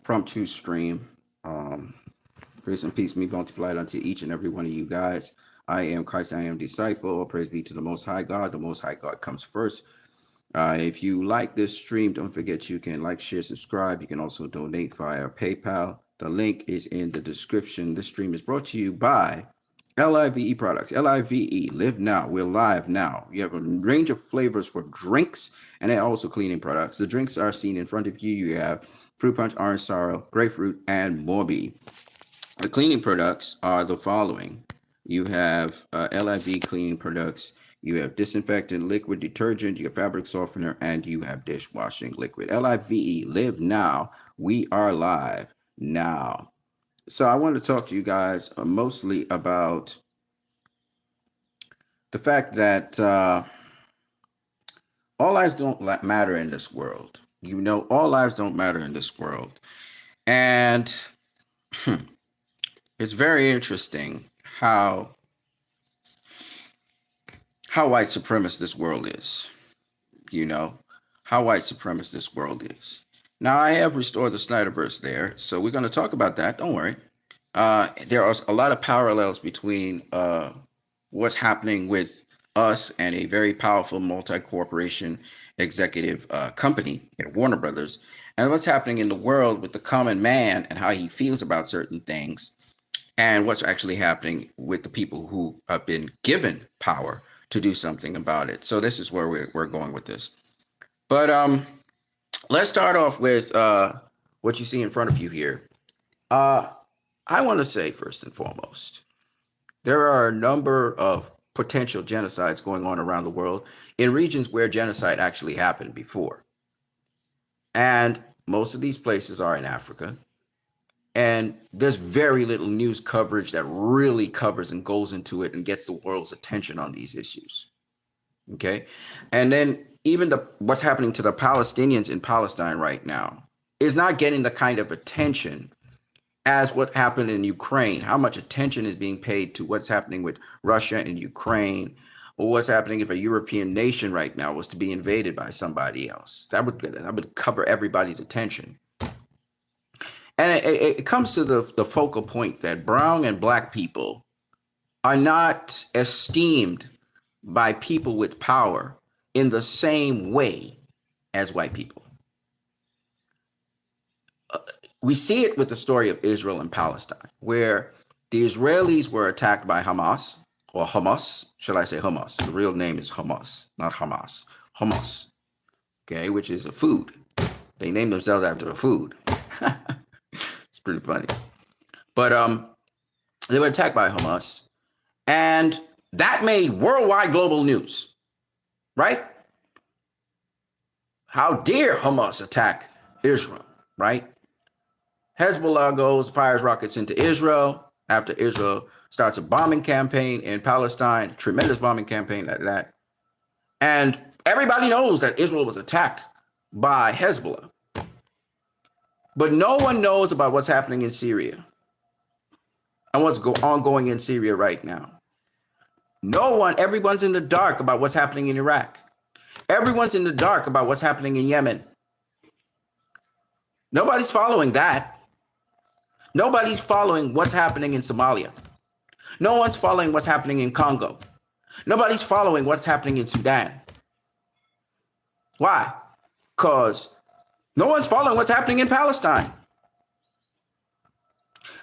impromptu stream. Um, Grace and peace be multiplied unto each and every one of you guys. I am Christ, I am disciple. Praise be to the Most High God. The Most High God comes first. If you like this stream, don't forget you can like, share, subscribe. You can also donate via PayPal. The link is in the description. This stream is brought to you by LIVE Products. LIVE, live now. We're live now. You have a range of flavors for drinks and then also cleaning products. The drinks are seen in front of you. You have fruit punch, orange sorrow, grapefruit, and Morbi. The cleaning products are the following. You have LIV cleaning products. You have disinfectant, liquid detergent, you have fabric softener, and you have dishwashing liquid. LIVE, live now. We are live now. So I want to talk to you guys mostly about the fact that all lives don't matter in this world. You know, all lives don't matter in this world. And it's very interesting how white supremacist this world is. You know, how white supremacist this world is. Now, I have restored the Snyderverse there, so we're going to talk about that. Don't worry. There are a lot of parallels between what's happening with us and a very powerful multi-corporation executive company at Warner Brothers, and what's happening in the world with the common man and how he feels about certain things, and what's actually happening with the people who have been given power to do something about it. So this is where we're going with this. But let's start off with what you see in front of you here. I want to say first and foremost, there are a number of potential genocides going on around the world in regions where genocide actually happened before. And most of these places are in Africa. And there's very little news coverage that really covers and goes into it and gets the world's attention on these issues. Okay. And then even what's happening to the Palestinians in Palestine right now is not getting the kind of attention as what happened in Ukraine. How much attention is being paid to what's happening with Russia and Ukraine, or what's happening if a European nation right now was to be invaded by somebody else? That would cover everybody's attention. And it comes to the focal point that brown and black people are not esteemed by people with power in the same way as white people. We see it with the story of Israel and Palestine, where the Israelis were attacked by Hamas, or Hamas, shall I say Hamas? The real name is Hamas, not Hamas. Hamas, okay, which is a food. They named themselves after a food. It's pretty funny. But they were attacked by Hamas, and that made worldwide global news, right? How dare Hamas attack Israel, right? Hezbollah fires rockets into Israel after Israel starts a bombing campaign in Palestine, tremendous bombing campaign like that. And everybody knows that Israel was attacked by Hezbollah. But no one knows about what's happening in Syria and what's ongoing in Syria right now. Everyone's in the dark about what's happening in Iraq. Everyone's in the dark about what's happening in Yemen. Nobody's following that. Nobody's following what's happening in Somalia. No one's following what's happening in Congo. Nobody's following what's happening in Sudan. Why? Because no one's following what's happening in Palestine.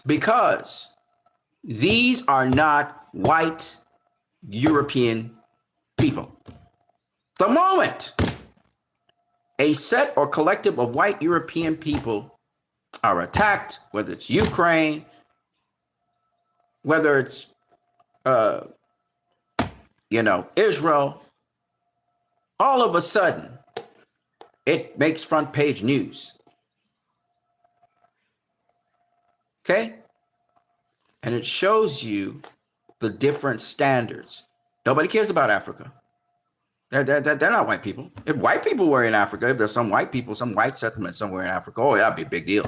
Because these are not white European people. The moment a set or collective of white European people are attacked, whether it's Ukraine, whether it's, Israel, all of a sudden, it makes front page news. Okay? And it shows you the different standards. Nobody cares about Africa. They're not white people. If white people were in Africa, if there's some white people, some white settlement somewhere in Africa, oh, that'd be a big deal.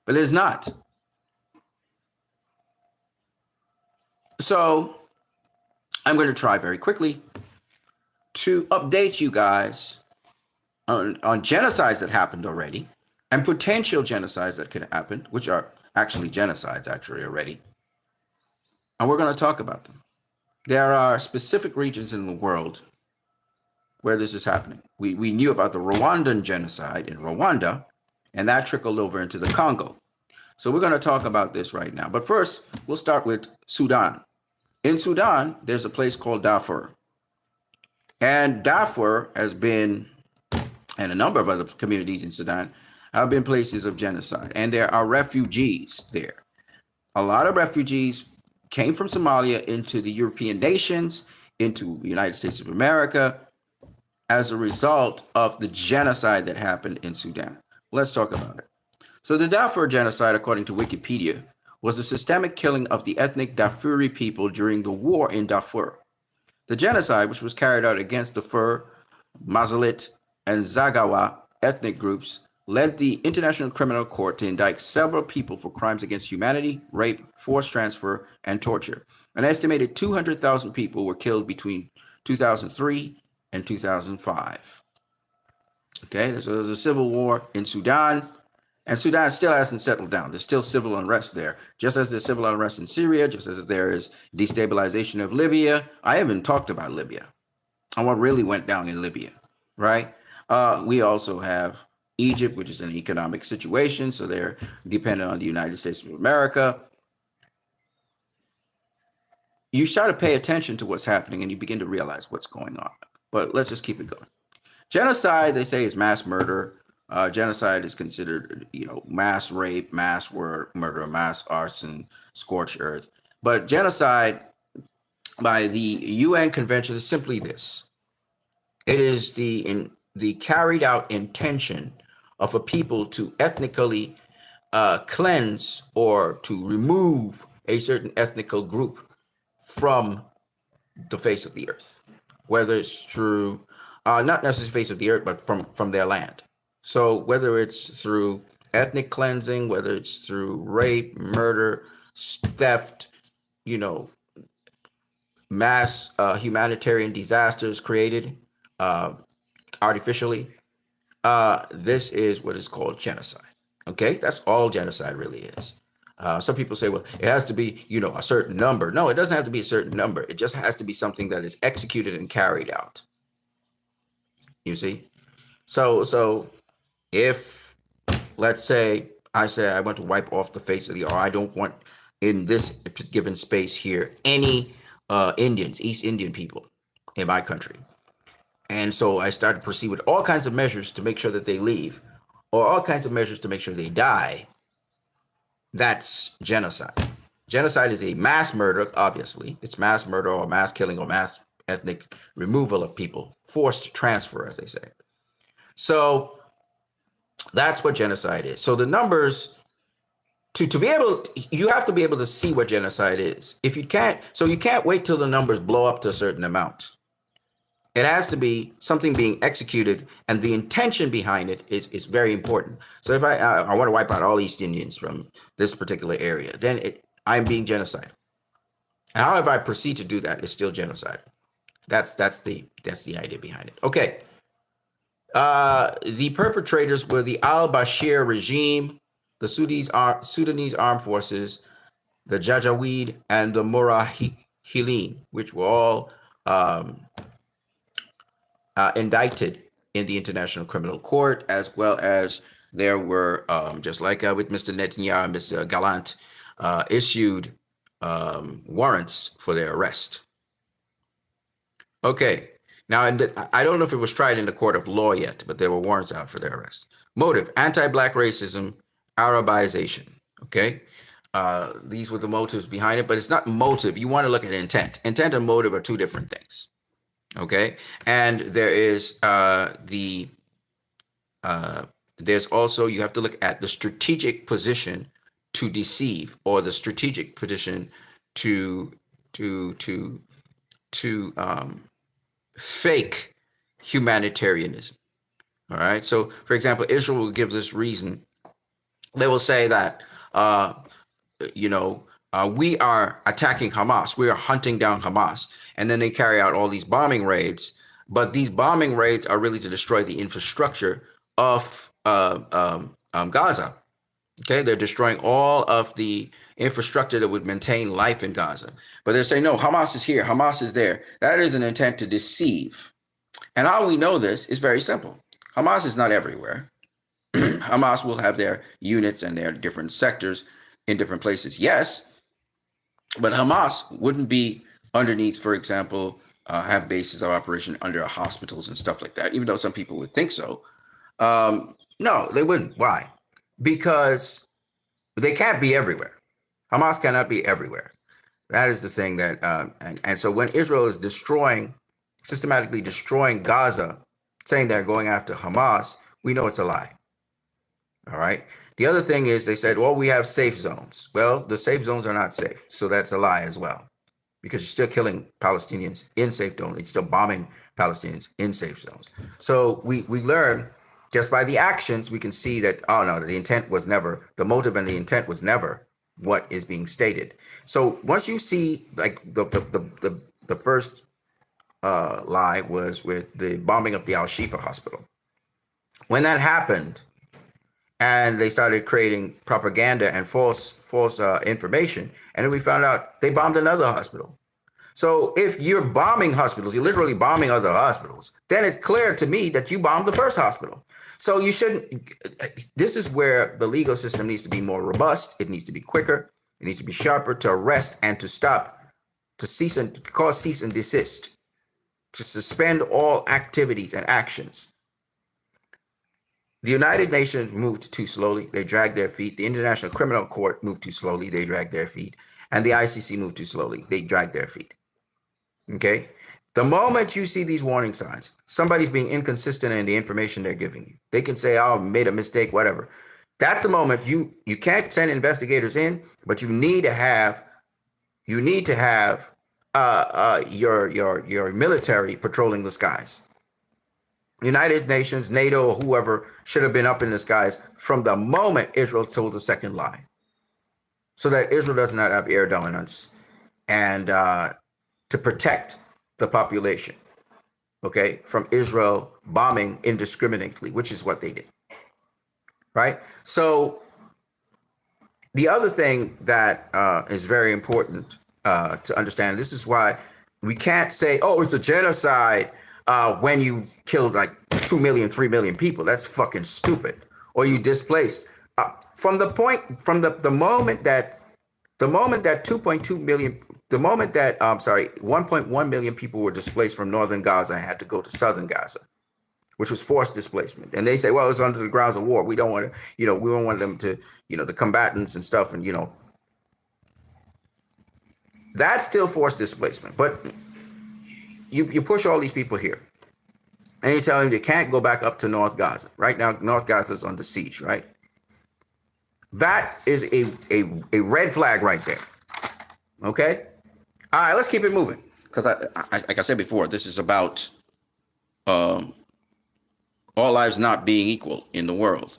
But it's not. So I'm going to try very quickly to update you guys on genocides that happened already and potential genocides that could happen, which are actually genocides actually already. And we're going to talk about them. There are specific regions in the world where this is happening. We knew about the Rwandan genocide in Rwanda, and that trickled over into the Congo. So we're going to talk about this right now. But first, we'll start with Sudan. In Sudan, there's a place called Darfur. And Darfur has been, and a number of other communities in Sudan, have been places of genocide. And there are refugees there. A lot of refugees came from Somalia into the European nations, into the United States of America, as a result of the genocide that happened in Sudan. Let's talk about it. So the Darfur genocide, according to Wikipedia, was a systemic killing of the ethnic Darfuri people during the war in Darfur. The genocide, which was carried out against the Fur, Mazalit, and Zagawa ethnic groups, led the International Criminal Court to indict several people for crimes against humanity, rape, forced transfer, and torture. An estimated 200,000 people were killed between 2003 and 2005. Okay, so there's a civil war in Sudan, and Sudan still hasn't settled down. There's still civil unrest there, just as there's civil unrest in Syria, just as there is destabilization of Libya. I haven't talked about Libya and what really went down in Libya, right? We also have Egypt, which is an economic situation, so they're dependent on the United States of America. You start to pay attention to what's happening and you begin to realize what's going on. But let's just keep it going. Genocide, they say, is mass murder. Genocide is considered, mass rape, mass murder, mass arson, scorched earth. But genocide by the UN Convention is simply this. It is the carried out intention of a people to ethnically cleanse or to remove a certain ethnical group from the face of the earth, whether it's through, not necessarily face of the earth, but from their land. So whether it's through ethnic cleansing, whether it's through rape, murder, theft, mass humanitarian disasters created artificially, this is what is called genocide. Okay, that's all genocide really is. Some people say, well, it has to be, a certain number. No, it doesn't have to be a certain number. It just has to be something that is executed and carried out. You see? So if, let's say, I say I want to wipe off the face of the earth, or I don't want in this given space here any Indians, East Indian people in my country. And so I start to proceed with all kinds of measures to make sure that they leave, or all kinds of measures to make sure they die. That's genocide. Genocide is a mass murder, obviously. It's mass murder or mass killing or mass ethnic removal of people, forced transfer, as they say. So that's what genocide is. So the numbers, to be able, you have to be able to see what genocide is. If you can't, so you can't wait till the numbers blow up to a certain amount. It has to be something being executed, and the intention behind it is very important. So if I want to wipe out all East Indians from this particular area, then I'm being genocidal. And however I proceed to do that is still genocide. That's the idea behind it. Okay. The perpetrators were the al-Bashir regime, the Sudanese armed forces, the Janjaweed, and the Mujahideen, which were all indicted in the International Criminal Court, as well as there were, just like with Mr. Netanyahu and Mr. Gallant, issued warrants for their arrest. Okay, now I don't know if it was tried in the court of law yet, but there were warrants out for their arrest. Motive: anti-Black racism, Arabization. Okay, these were the motives behind it, but it's not motive. You want to look at intent. Intent and motive are two different things. Okay, and there is there's also, you have to look at the strategic position to deceive, or the strategic position to fake humanitarianism. All right, so for example, Israel will give this reason. They will say that we are attacking Hamas, we are hunting down Hamas, and then they carry out all these bombing raids. But these bombing raids are really to destroy the infrastructure of Gaza. Okay, they're destroying all of the infrastructure that would maintain life in Gaza. But they're saying, no, Hamas is here, Hamas is there. That is an intent to deceive. And how we know this is very simple. Hamas is not everywhere. Hamas will have their units and their different sectors in different places. Yes, but Hamas wouldn't be underneath, for example, have bases of operation under hospitals and stuff like that, even though some people would think so. No, they wouldn't. Why? Because they can't be everywhere. Hamas cannot be everywhere. That is the thing that, and so when Israel is systematically destroying Gaza, saying they're going after Hamas, we know it's a lie. All right. The other thing is they said, well, we have safe zones. Well, the safe zones are not safe. So that's a lie as well, because you're still killing Palestinians in safe zones. You're still bombing Palestinians in safe zones. So we learn just by the actions, we can see that, oh no, the motive and the intent was never what is being stated. So once you see, like, the first lie was with the bombing of the Al-Shifa hospital. When that happened, and they started creating propaganda and false information, and then we found out they bombed another hospital. So if you're bombing hospitals, you're literally bombing other hospitals, then it's clear to me that you bombed the first hospital. So you shouldn't. This is where the legal system needs to be more robust. It needs to be quicker. It needs to be sharper to arrest and to stop, to cease and desist, to suspend all activities and actions. The United Nations moved too slowly. They dragged their feet. The International Criminal Court moved too slowly. They dragged their feet. And the ICC moved too slowly. They dragged their feet. Okay? The moment you see these warning signs, somebody's being inconsistent in the information they're giving you. They can say, oh, made a mistake, whatever. That's the moment you can't send investigators in, but you need to have your military patrolling the skies. United Nations, NATO, or whoever should have been up in the skies from the moment Israel told the second lie, so that Israel does not have air dominance and to protect the population, okay, from Israel bombing indiscriminately, which is what they did, right? So the other thing that is very important to understand, this is why we can't say, oh, it's a genocide when you killed like 2 million, 3 million people. That's fucking stupid. Or you displaced. From the moment that 2.2 million, the moment that 1.1 million people were displaced from northern Gaza and had to go to southern Gaza, which was forced displacement. And they say, well, it's under the grounds of war. We don't want to, we don't want them to, the combatants and stuff, and that's still forced displacement. But you push all these people here, and you tell them they can't go back up to North Gaza. Right now, North Gaza is under siege, right? That is a red flag right there. Okay? All right, let's keep it moving. Because like I said before, this is about all lives not being equal in the world.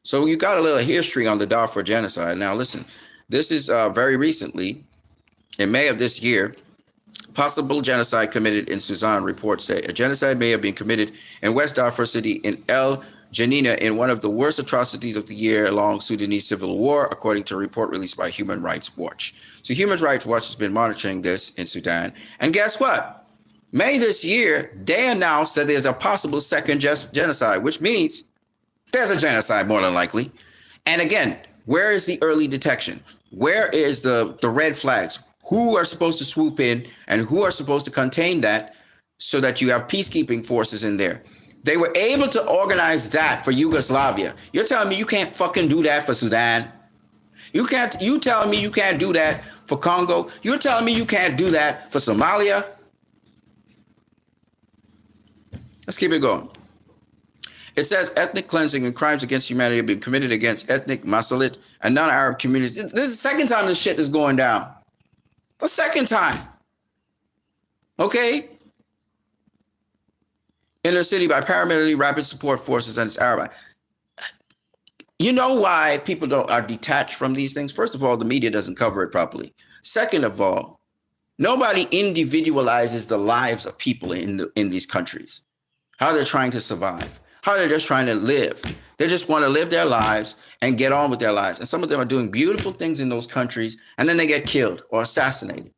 So you got a little history on the Darfur genocide. Now, listen, this is very recently, in May of this year, possible genocide committed in Sudan, reports say. A genocide may have been committed in West Darfur City in El Janina in one of the worst atrocities of the year-long Sudanese civil war, according to a report released by Human Rights Watch. So Human Rights Watch has been monitoring this in Sudan. And guess what? May this year, they announced that there's a possible second genocide, which means there's a genocide more than likely. And again, where is the early detection? Where is the red flags? Who are supposed to swoop in and who are supposed to contain that so that you have peacekeeping forces in there? They were able to organize that for Yugoslavia. You're telling me you can't fucking do that for Sudan? You telling me you can't do that for Congo? You're telling me you can't do that for Somalia? Let's keep it going. It says ethnic cleansing and crimes against humanity have been committed against ethnic, Masalit, and non-Arab communities. This is the second time this shit is going down. The second time. Okay? In the city by paramilitary rapid support forces and its Arab. You know why people are detached from these things? First of all, the media doesn't cover it properly. Second of all, nobody individualizes the lives of people in these countries. How they're trying to survive. How they're just trying to live. They just want to live their lives and get on with their lives. And some of them are doing beautiful things in those countries, and then they get killed or assassinated.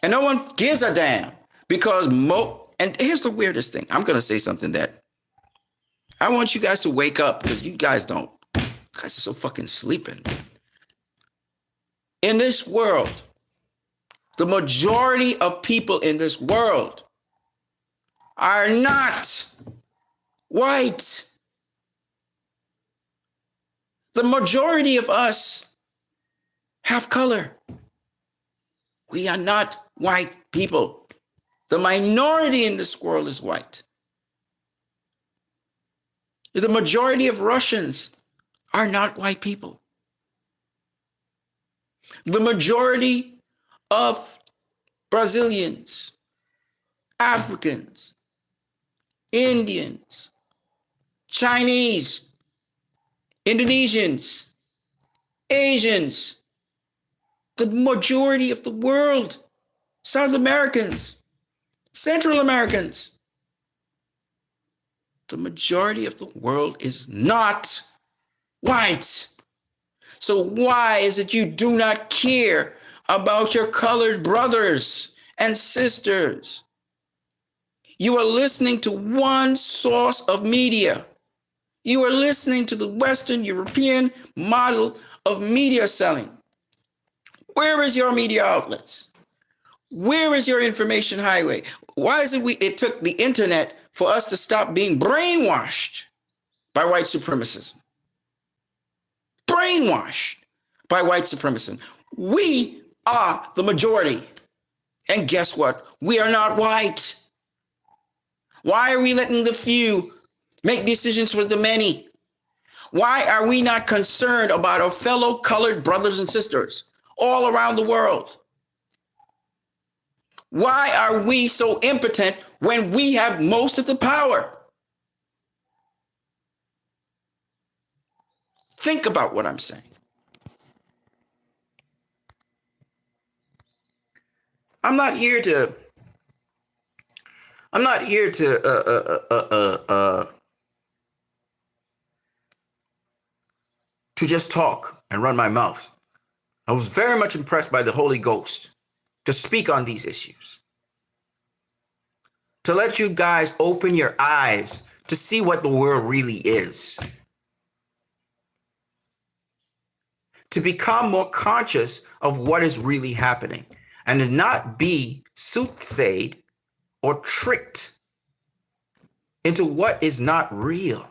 And no one gives a damn because and here's the weirdest thing. I'm going to say something that I want you guys to wake up, because you guys don't. You guys are so fucking sleeping. In this world, the majority of people in this world are not white. The majority of us have color. We are not white people. The minority in this world is white. The majority of Russians are not white people. The majority of Brazilians, Africans, Indians, Chinese, Indonesians, Asians, the majority of the world, South Americans, Central Americans, the majority of the world is not white. So why is it you do not care about your colored brothers and sisters? You are listening to one source of media. You are listening to the Western European model of media selling. Where is your media outlets? Where is your information highway? Why is it took the internet for us to stop being brainwashed by white supremacism? Brainwashed by white supremacism. We are the majority. And guess what? We are not white. Why are we letting the few make decisions for the many? Why are we not concerned about our fellow colored brothers and sisters all around the world? Why are we so impotent when we have most of the power? Think about what I'm saying. I'm not here to just talk and run my mouth. I was very much impressed by the Holy Ghost to speak on these issues, to let you guys open your eyes to see what the world really is, to become more conscious of what is really happening, and to not be soothsayed or tricked into what is not real.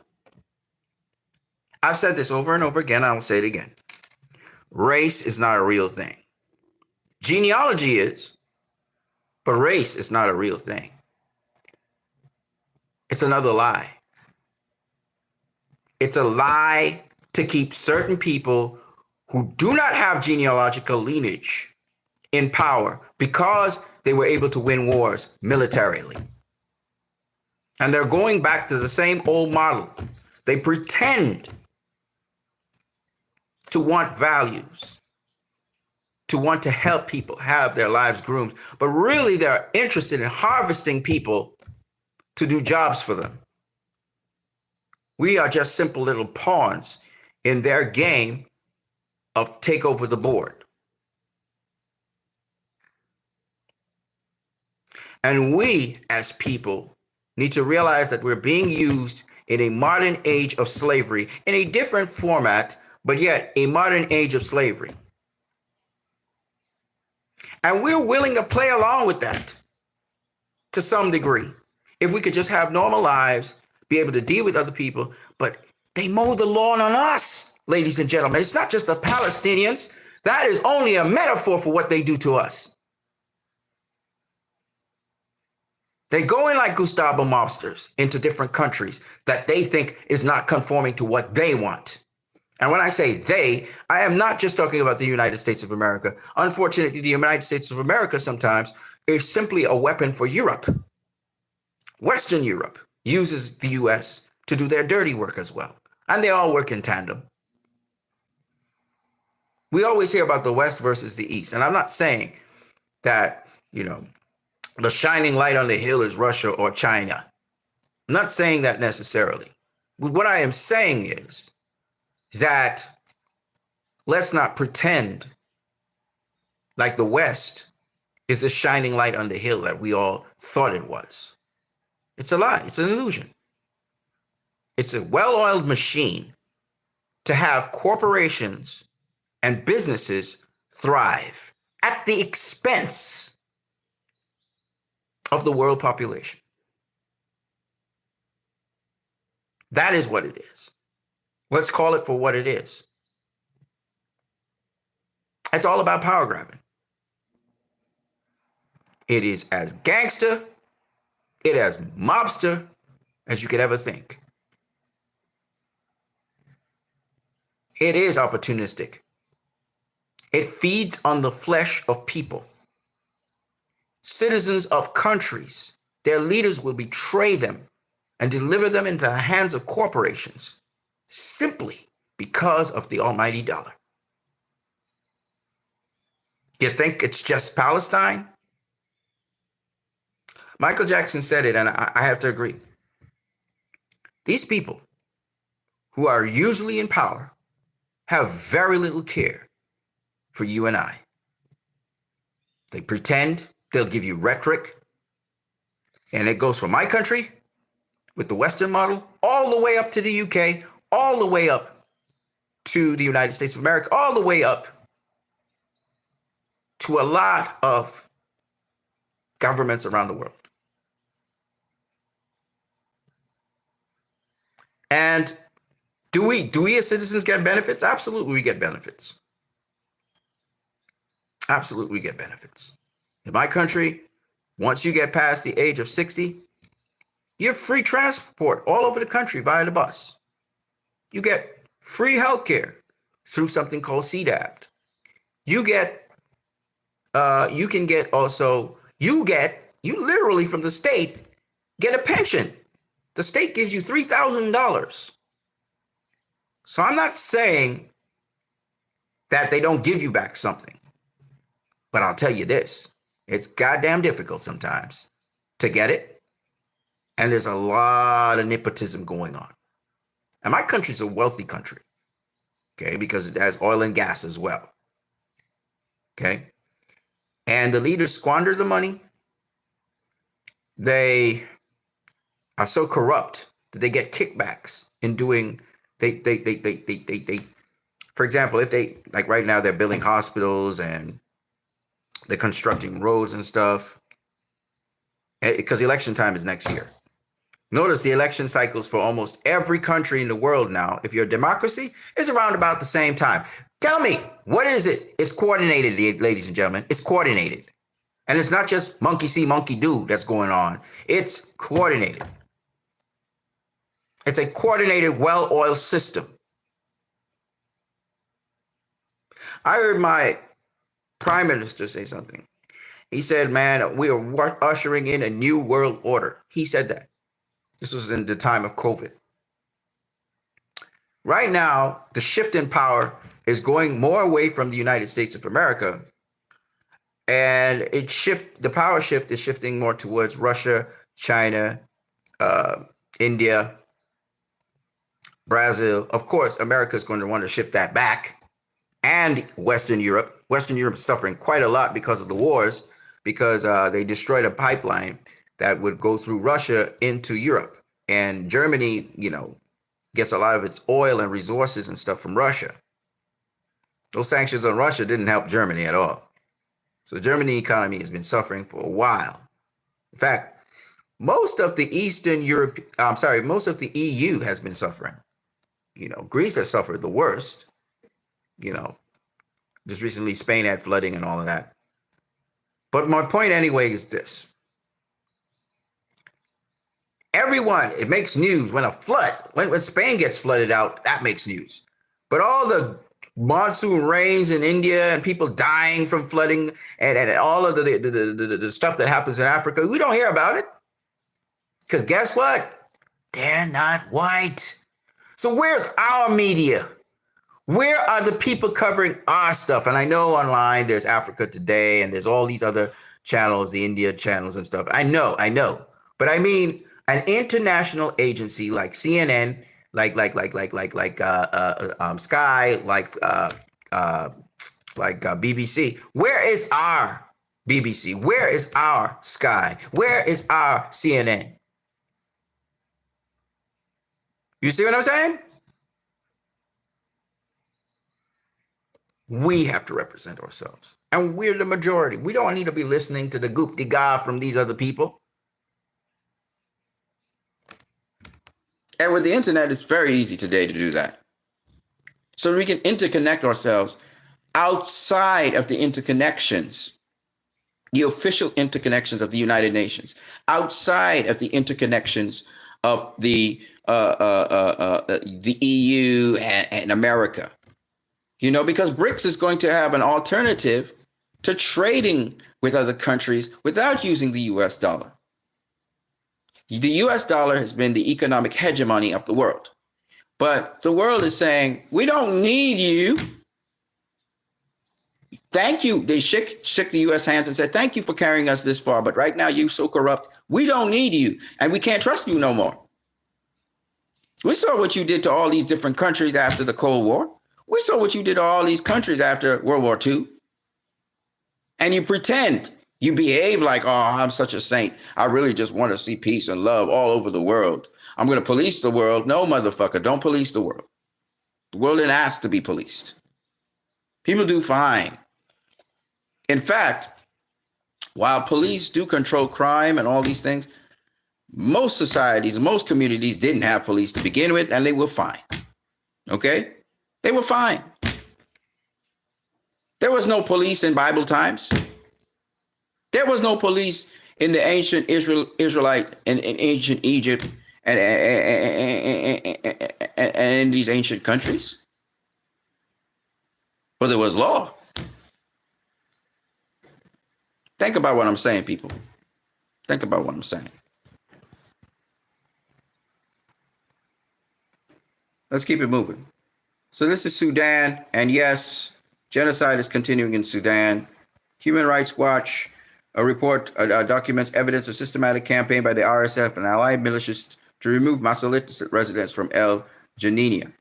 I've said this over and over again. I will say it again. Race is not a real thing. Genealogy is, but race is not a real thing. It's another lie. It's a lie to keep certain people who do not have genealogical lineage in power because they were able to win wars militarily. And they're going back to the same old model. They pretend to want values, to want to help people have their lives groomed, but really they're interested in harvesting people to do jobs for them. We are just simple little pawns in their game of take over the board. And we as people need to realize that we're being used in a modern age of slavery in a different format, but yet a modern age of slavery. And we're willing to play along with that to some degree. If we could just have normal lives, be able to deal with other people, but they mow the lawn on us, ladies and gentlemen. It's not just the Palestinians. That is only a metaphor for what they do to us. They go in like Gustavo mobsters into different countries that they think is not conforming to what they want. And when I say they, I am not just talking about the United States of America. Unfortunately, the United States of America sometimes is simply a weapon for Europe. Western Europe uses the US to do their dirty work as well. And they all work in tandem. We always hear about the West versus the East. And I'm not saying that, the shining light on the hill is Russia or China. I'm not saying that necessarily. What I am saying is that let's not pretend like the West is the shining light on the hill that we all thought it was. It's a lie. It's an illusion. It's a well-oiled machine to have corporations and businesses thrive at the expense of the world population. That is what it is. Let's call it for what it is. It's all about power grabbing. It is as gangster, it as mobster as you could ever think. It is opportunistic. It feeds on the flesh of people. Citizens of countries, their leaders will betray them and deliver them into the hands of corporations simply because of the almighty dollar. You think it's just Palestine? Michael Jackson said it, and I have to agree. These people who are usually in power have very little care for you and I. They pretend, they'll give you rhetoric, and it goes from my country with the Western model all the way up to the UK, all the way up to the United States of America, all the way up to a lot of governments around the world. And do we as citizens get benefits? Absolutely, we get benefits. Absolutely, we get benefits. In my country, once you get past the age of 60, you have free transport all over the country via the bus. You get free healthcare through something called CDAPT. You literally from the state get a pension. The state gives you $3,000. So I'm not saying that they don't give you back something, but I'll tell you this, it's goddamn difficult sometimes to get it. And there's a lot of nepotism going on. And my country's a wealthy country, okay, because it has oil and gas as well, okay? And the leaders squander the money. They are so corrupt that they get kickbacks in doing, for example, if they, like right now, they're building hospitals and they're constructing roads and stuff, because election time is next year. Notice the election cycles for almost every country in the world now, if you're a democracy, is around about the same time. Tell me, what is it? It's coordinated, ladies and gentlemen. It's coordinated. And it's not just monkey see, monkey do that's going on. It's coordinated. It's a coordinated, well-oiled system. I heard my prime minister say something. He said, man, we are ushering in a new world order. He said that. This was in the time of COVID. Right now, the shift in power is going more away from the United States of America. And the power shift is shifting more towards Russia, China, India, Brazil. Of course, America is going to want to shift that back. And Western Europe. Western Europe is suffering quite a lot because of the wars, because they destroyed a pipeline that would go through Russia into Europe. And Germany, gets a lot of its oil and resources and stuff from Russia. Those sanctions on Russia didn't help Germany at all. So the German economy has been suffering for a while. In fact, most of the EU has been suffering. Greece has suffered the worst. Just recently Spain had flooding and all of that. But my point anyway is this. It makes news when when Spain gets flooded out, that makes news. But all the monsoon rains in India and people dying from flooding and all of the stuff that happens in Africa, we don't hear about it. Because guess what? They're not white. So where's our media? Where are the people covering our stuff? And I know online there's Africa Today and there's all these other channels, the India channels and stuff. I know. But I mean, an international agency like CNN Sky, BBC. Where is our BBC? Where is our Sky? Where is our CNN? You see what I'm saying? We have to represent ourselves. And we're the majority. We don't need to be listening to the goop-de-ga from these other people. And with the internet, it's very easy today to do that. So we can interconnect ourselves outside of the interconnections, the official interconnections of the United Nations, outside of the interconnections of the EU and America. You know, because BRICS is going to have an alternative to trading with other countries without using the US dollar. The US dollar has been the economic hegemony of the world. But the world is saying, we don't need you. Thank you. They shook the US hands and said, thank you for carrying us this far. But right now, you're so corrupt. We don't need you. And we can't trust you no more. We saw what you did to all these different countries after the Cold War. We saw what you did to all these countries after World War II. And you pretend. You behave like, oh, I'm such a saint. I really just want to see peace and love all over the world. I'm going to police the world. No, motherfucker, don't police the world. The world didn't ask to be policed. People do fine. In fact, while police do control crime and all these things, most societies, most communities didn't have police to begin with, and they were fine. Okay? They were fine. There was no police in Bible times. There was no police in the ancient Israelite and in ancient Egypt and in these ancient countries. But there was law. Think about what I'm saying, people. Think about what I'm saying. Let's keep it moving. So this is Sudan, and yes, genocide is continuing in Sudan. Human Rights Watch, a report documents evidence of systematic campaign by the RSF and allied militias to remove Masalit residents from El Janiniya.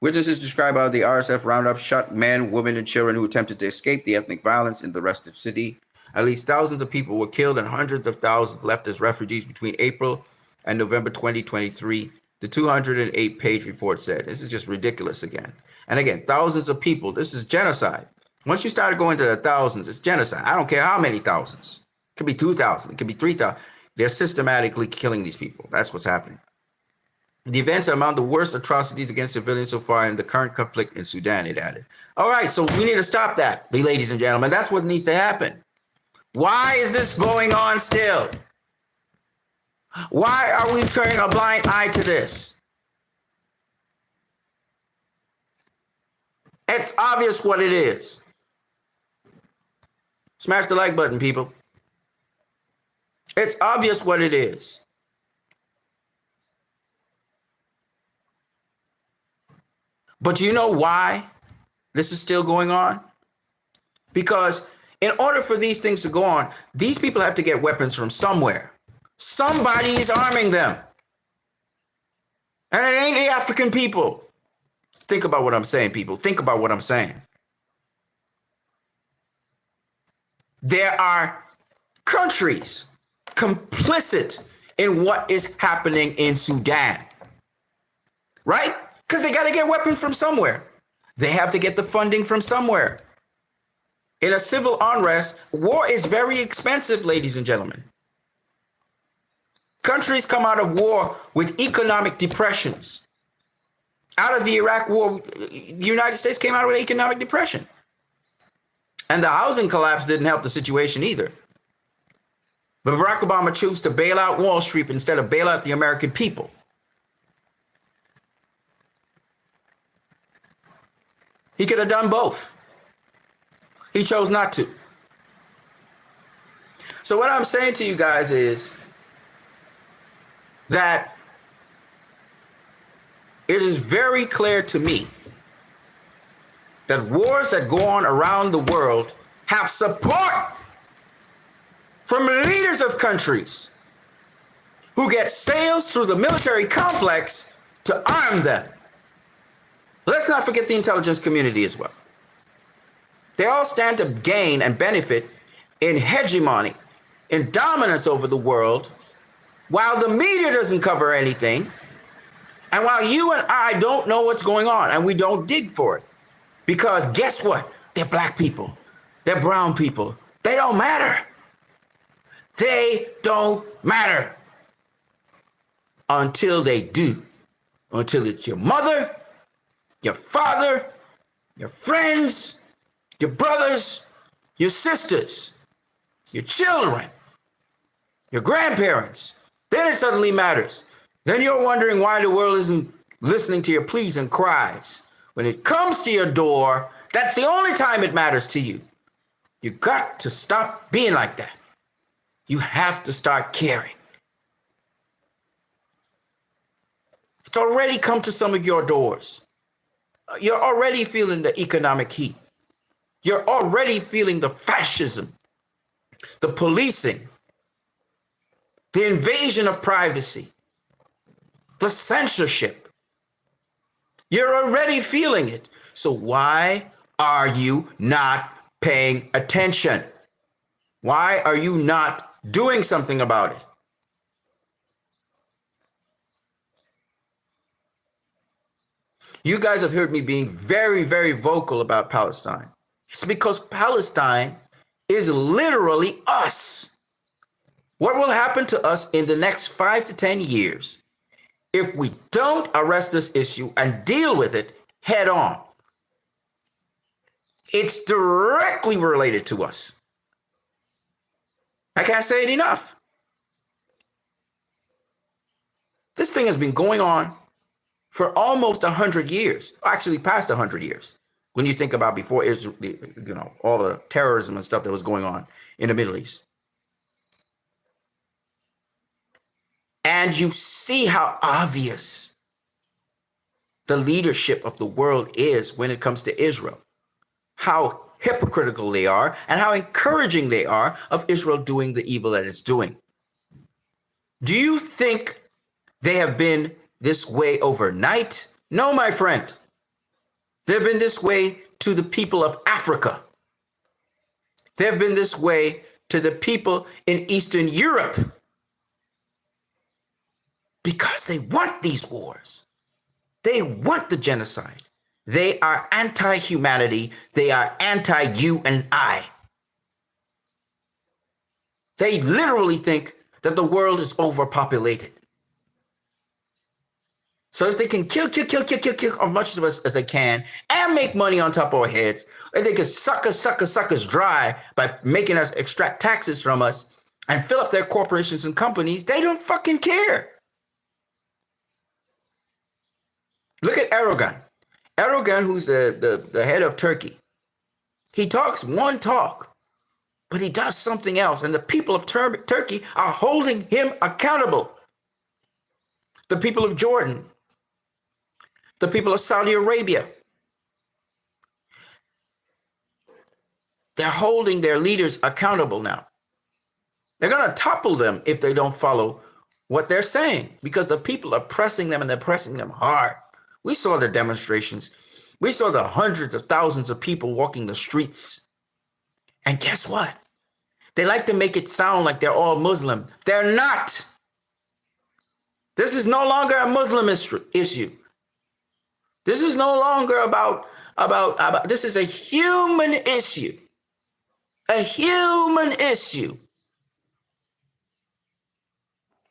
Witnesses describe how the RSF roundup shot men, women, and children who attempted to escape the ethnic violence in the restive city. At least thousands of people were killed and hundreds of thousands left as refugees between April and November 2023, the 208-page report said. This is just ridiculous again. And again, thousands of people. This is genocide. Once you start going to the thousands, it's genocide. I don't care how many thousands. It could be 2,000. It could be 3,000. They're systematically killing these people. That's what's happening. The events are among the worst atrocities against civilians so far in the current conflict in Sudan, it added. All right, so we need to stop that, ladies and gentlemen. That's what needs to happen. Why is this going on still? Why are we turning a blind eye to this? It's obvious what it is. Smash the like button, people. It's obvious what it is. But do you know why this is still going on? Because in order for these things to go on, these people have to get weapons from somewhere. Somebody is arming them. And it ain't the African people. Think about what I'm saying, people. Think about what I'm saying. There are countries complicit in what is happening in Sudan. Right? Because they got to get weapons from somewhere. They have to get the funding from somewhere. In a civil unrest, war is very expensive, ladies and gentlemen. Countries come out of war with economic depressions. Out of the Iraq war, the United States came out with economic depression. And the housing collapse didn't help the situation either. But Barack Obama chose to bail out Wall Street instead of bail out the American people. He could have done both. He chose not to. So what I'm saying to you guys is that it is very clear to me that wars that go on around the world have support from leaders of countries who get sales through the military complex to arm them. Let's not forget the intelligence community as well. They all stand to gain and benefit in hegemony, in dominance over the world, while the media doesn't cover anything, and while you and I don't know what's going on, and we don't dig for it. Because guess what? They're black people. They're brown people. They don't matter. They don't matter. Until they do. Until it's your mother, your father, your friends, your brothers, your sisters, your children, your grandparents. Then it suddenly matters. Then you're wondering why the world isn't listening to your pleas and cries. When it comes to your door, that's the only time it matters to you. You got to stop being like that. You have to start caring. It's already come to some of your doors. You're already feeling the economic heat. You're already feeling the fascism, the policing, the invasion of privacy, the censorship. You're already feeling it. So why are you not paying attention? Why are you not doing something about it? You guys have heard me being very, very vocal about Palestine. It's because Palestine is literally us. What will happen to us in the next 5 to 10 years if we don't arrest this issue and deal with it head on? It's directly related to us. I can't say it enough. This thing has been going on for almost 100 years, actually past 100 years. When you think about before Israel, all the terrorism and stuff that was going on in the Middle East. And you see how obvious the leadership of the world is when it comes to Israel. How hypocritical they are and how encouraging they are of Israel doing the evil that it's doing. Do you think they have been this way overnight? No, my friend. They've been this way to the people of Africa. They've been this way to the people in Eastern Europe. Because they want these wars. They want the genocide. They are anti-humanity. They are anti-you and I. They literally think that the world is overpopulated. So if they can kill as much of us as they can and make money on top of our heads, and they can suck us dry by making us extract taxes from us and fill up their corporations and companies, they don't fucking care. Look at Erdogan. Erdogan, who's the head of Turkey. He talks one talk, but he does something else. And the people of Turkey are holding him accountable. The people of Jordan, the people of Saudi Arabia, they're holding their leaders accountable now. They're going to topple them if they don't follow what they're saying, because the people are pressing them, and they're pressing them hard. We saw the demonstrations. We saw the hundreds of thousands of people walking the streets. And guess what? They like to make it sound like they're all Muslim. They're not. This is no longer a Muslim issue. This is no longer about this is a human issue. A human issue.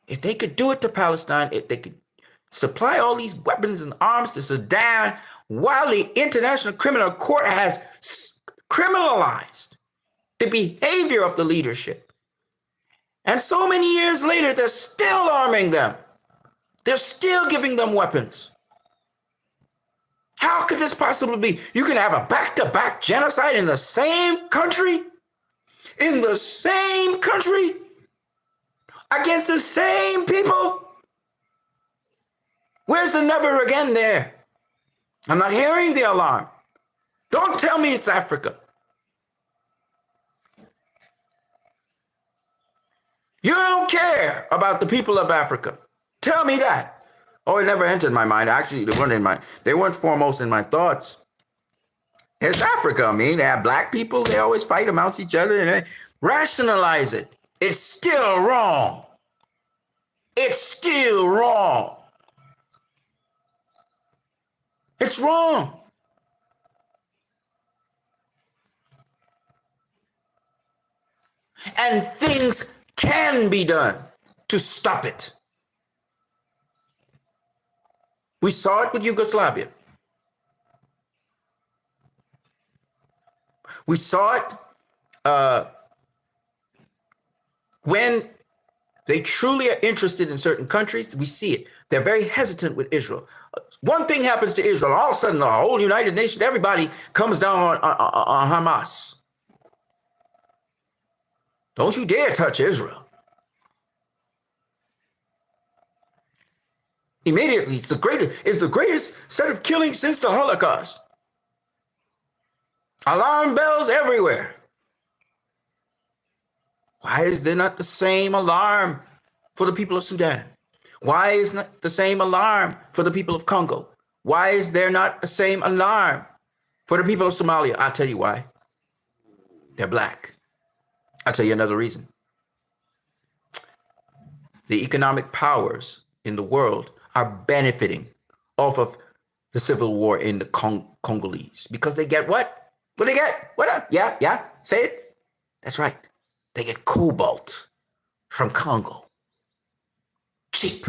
If they could do it to Palestine, if they could supply all these weapons and arms to Sudan while the International Criminal Court has criminalized the behavior of the leadership. And so many years later, they're still arming them. They're still giving them weapons. How could this possibly be? You can have a back-to-back genocide in the same country? In the same country? Against the same people? Where's the never again there? I'm not hearing the alarm. Don't tell me it's Africa. You don't care about the people of Africa. Tell me that. Oh, it never entered my mind. Actually, they weren't foremost in my thoughts. It's Africa. I mean, they have black people. They always fight amongst each other and they rationalize it. It's still wrong. It's still wrong. It's wrong. And things can be done to stop it. We saw it with Yugoslavia. We saw it when they truly are interested in certain countries. We see it. They're very hesitant with Israel. One thing happens to Israel, all of a sudden the whole United Nations, everybody comes down on Hamas. Don't you dare touch Israel. Immediately, it's the greatest set of killings since the Holocaust. Alarm bells everywhere. Why is there not the same alarm for the people of Sudan? Why is not the same alarm for the people of Congo? Why is there not the same alarm for the people of Somalia? I'll tell you why. They're black. I'll tell you another reason. The economic powers in the world are benefiting off of the civil war in the Congolese because they get what? What do they get? What up? Yeah, say it. That's right. They get cobalt from Congo. Cheap.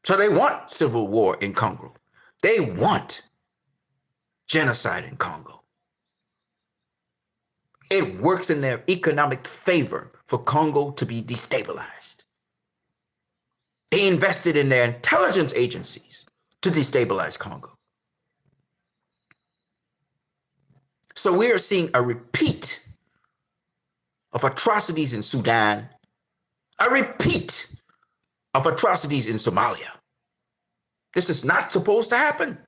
So they want civil war in Congo. They want genocide in Congo. It works in their economic favor for Congo to be destabilized. They invested in their intelligence agencies to destabilize Congo. So we are seeing a repeat of atrocities in Sudan, a repeat of atrocities in Somalia. This is not supposed to happen.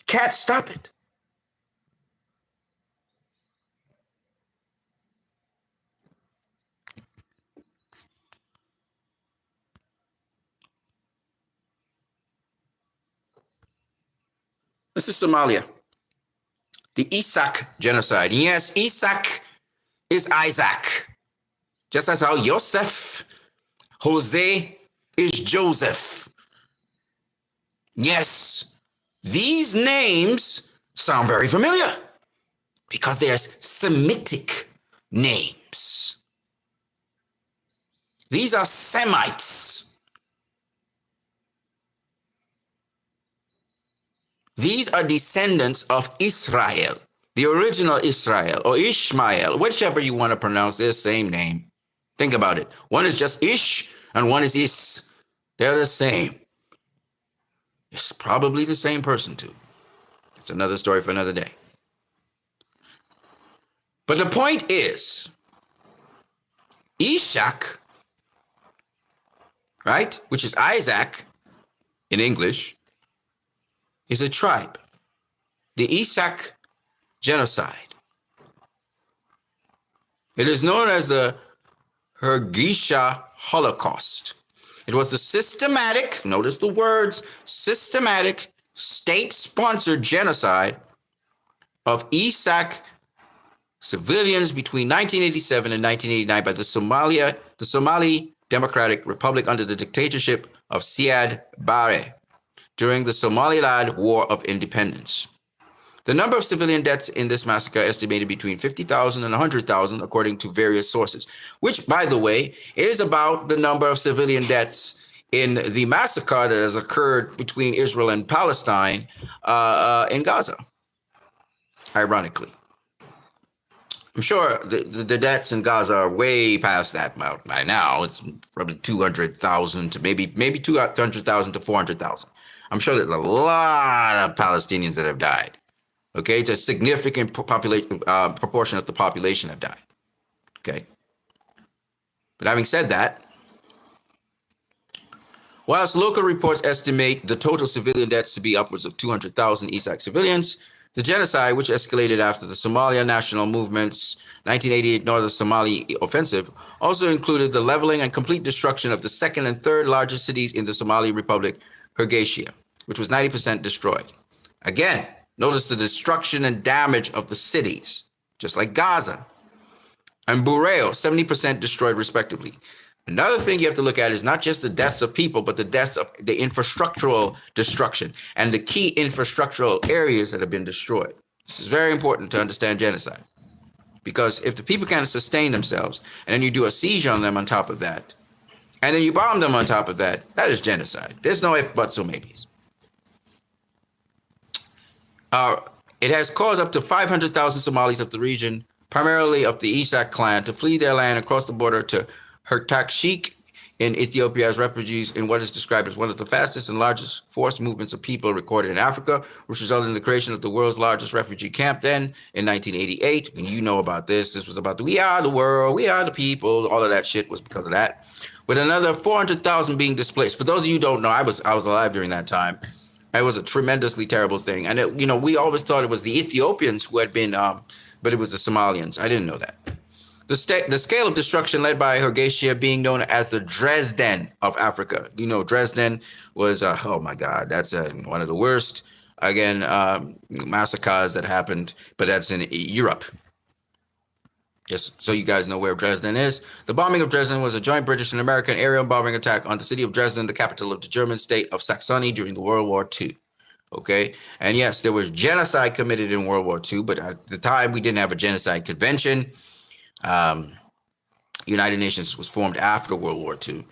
Can't stop it. This is Somalia. The Isaac genocide. Yes, Isaac is Isaac. Just as how Joseph, Jose is Joseph. Yes, these names sound very familiar because they are Semitic names. These are Semites. These are descendants of Israel, the original Israel, or Ishmael, whichever you want to pronounce their same name. Think about it. One is just Ish and one is Is. They're the same. It's probably the same person too. It's another story for another day. But the point is, Ishak, right, which is Isaac in English, is a tribe. The Isaac genocide. It is known as the Hergisha Holocaust. It was the systematic, notice the words, systematic state-sponsored genocide of Isaac civilians between 1987 and 1989 by the Somali Democratic Republic under the dictatorship of Siad Barre during the Somaliland War of Independence. The number of civilian deaths in this massacre estimated between 50,000 and 100,000 according to various sources, which, by the way, is about the number of civilian deaths in the massacre that has occurred between Israel and Palestine in Gaza, ironically. I'm sure the deaths in Gaza are way past that amount by now. It's probably 200,000 to maybe 200,000 to 400,000. I'm sure there's a lot of Palestinians that have died. Okay, it's a significant proportion of the population have died. Okay, but having said that, whilst local reports estimate the total civilian deaths to be upwards of 200,000 Isaac civilians, The genocide, which escalated after the Somalia National Movement's 1988 Northern Somali offensive, also included the leveling and complete destruction of the second and third largest cities in the Somali Republic, Hargeisa, which was 90% destroyed. Again, notice the destruction and damage of the cities, just like Gaza and Bureo, 70% destroyed respectively. Another thing you have to look at is not just the deaths of people, but the deaths of the infrastructural destruction and the key infrastructural areas that have been destroyed. This is very important to understand genocide, because if the people can't sustain themselves and then you do a siege on them on top of that, and then you bomb them on top of that, that is genocide. There's no if, buts, or maybes. It has caused up to 500,000 Somalis of the region, primarily of the Isak clan, to flee their land across the border to Hertakshik in Ethiopia as refugees in what is described as one of the fastest and largest forced movements of people recorded in Africa, which resulted in the creation of the world's largest refugee camp then in 1988. And you know about this. This was about the we are the world, we are the people. All of that shit was because of that. With another 400,000 being displaced. For those of you who don't know, I was alive during that time. It was a tremendously terrible thing. And, we always thought it was the Ethiopians who had been, but it was the Somalians. I didn't know that. The scale of destruction led by Hargeisa being known as the Dresden of Africa. Dresden was, oh my God, that's one of the worst, again, massacres that happened, but that's in Europe. Just so you guys know where Dresden is. The bombing of Dresden was a joint British and American aerial bombing attack on the city of Dresden, the capital of the German state of Saxony during the World War II. Okay, and yes, there was genocide committed in World War II, but at the time we didn't have a genocide convention. United Nations was formed after World War II.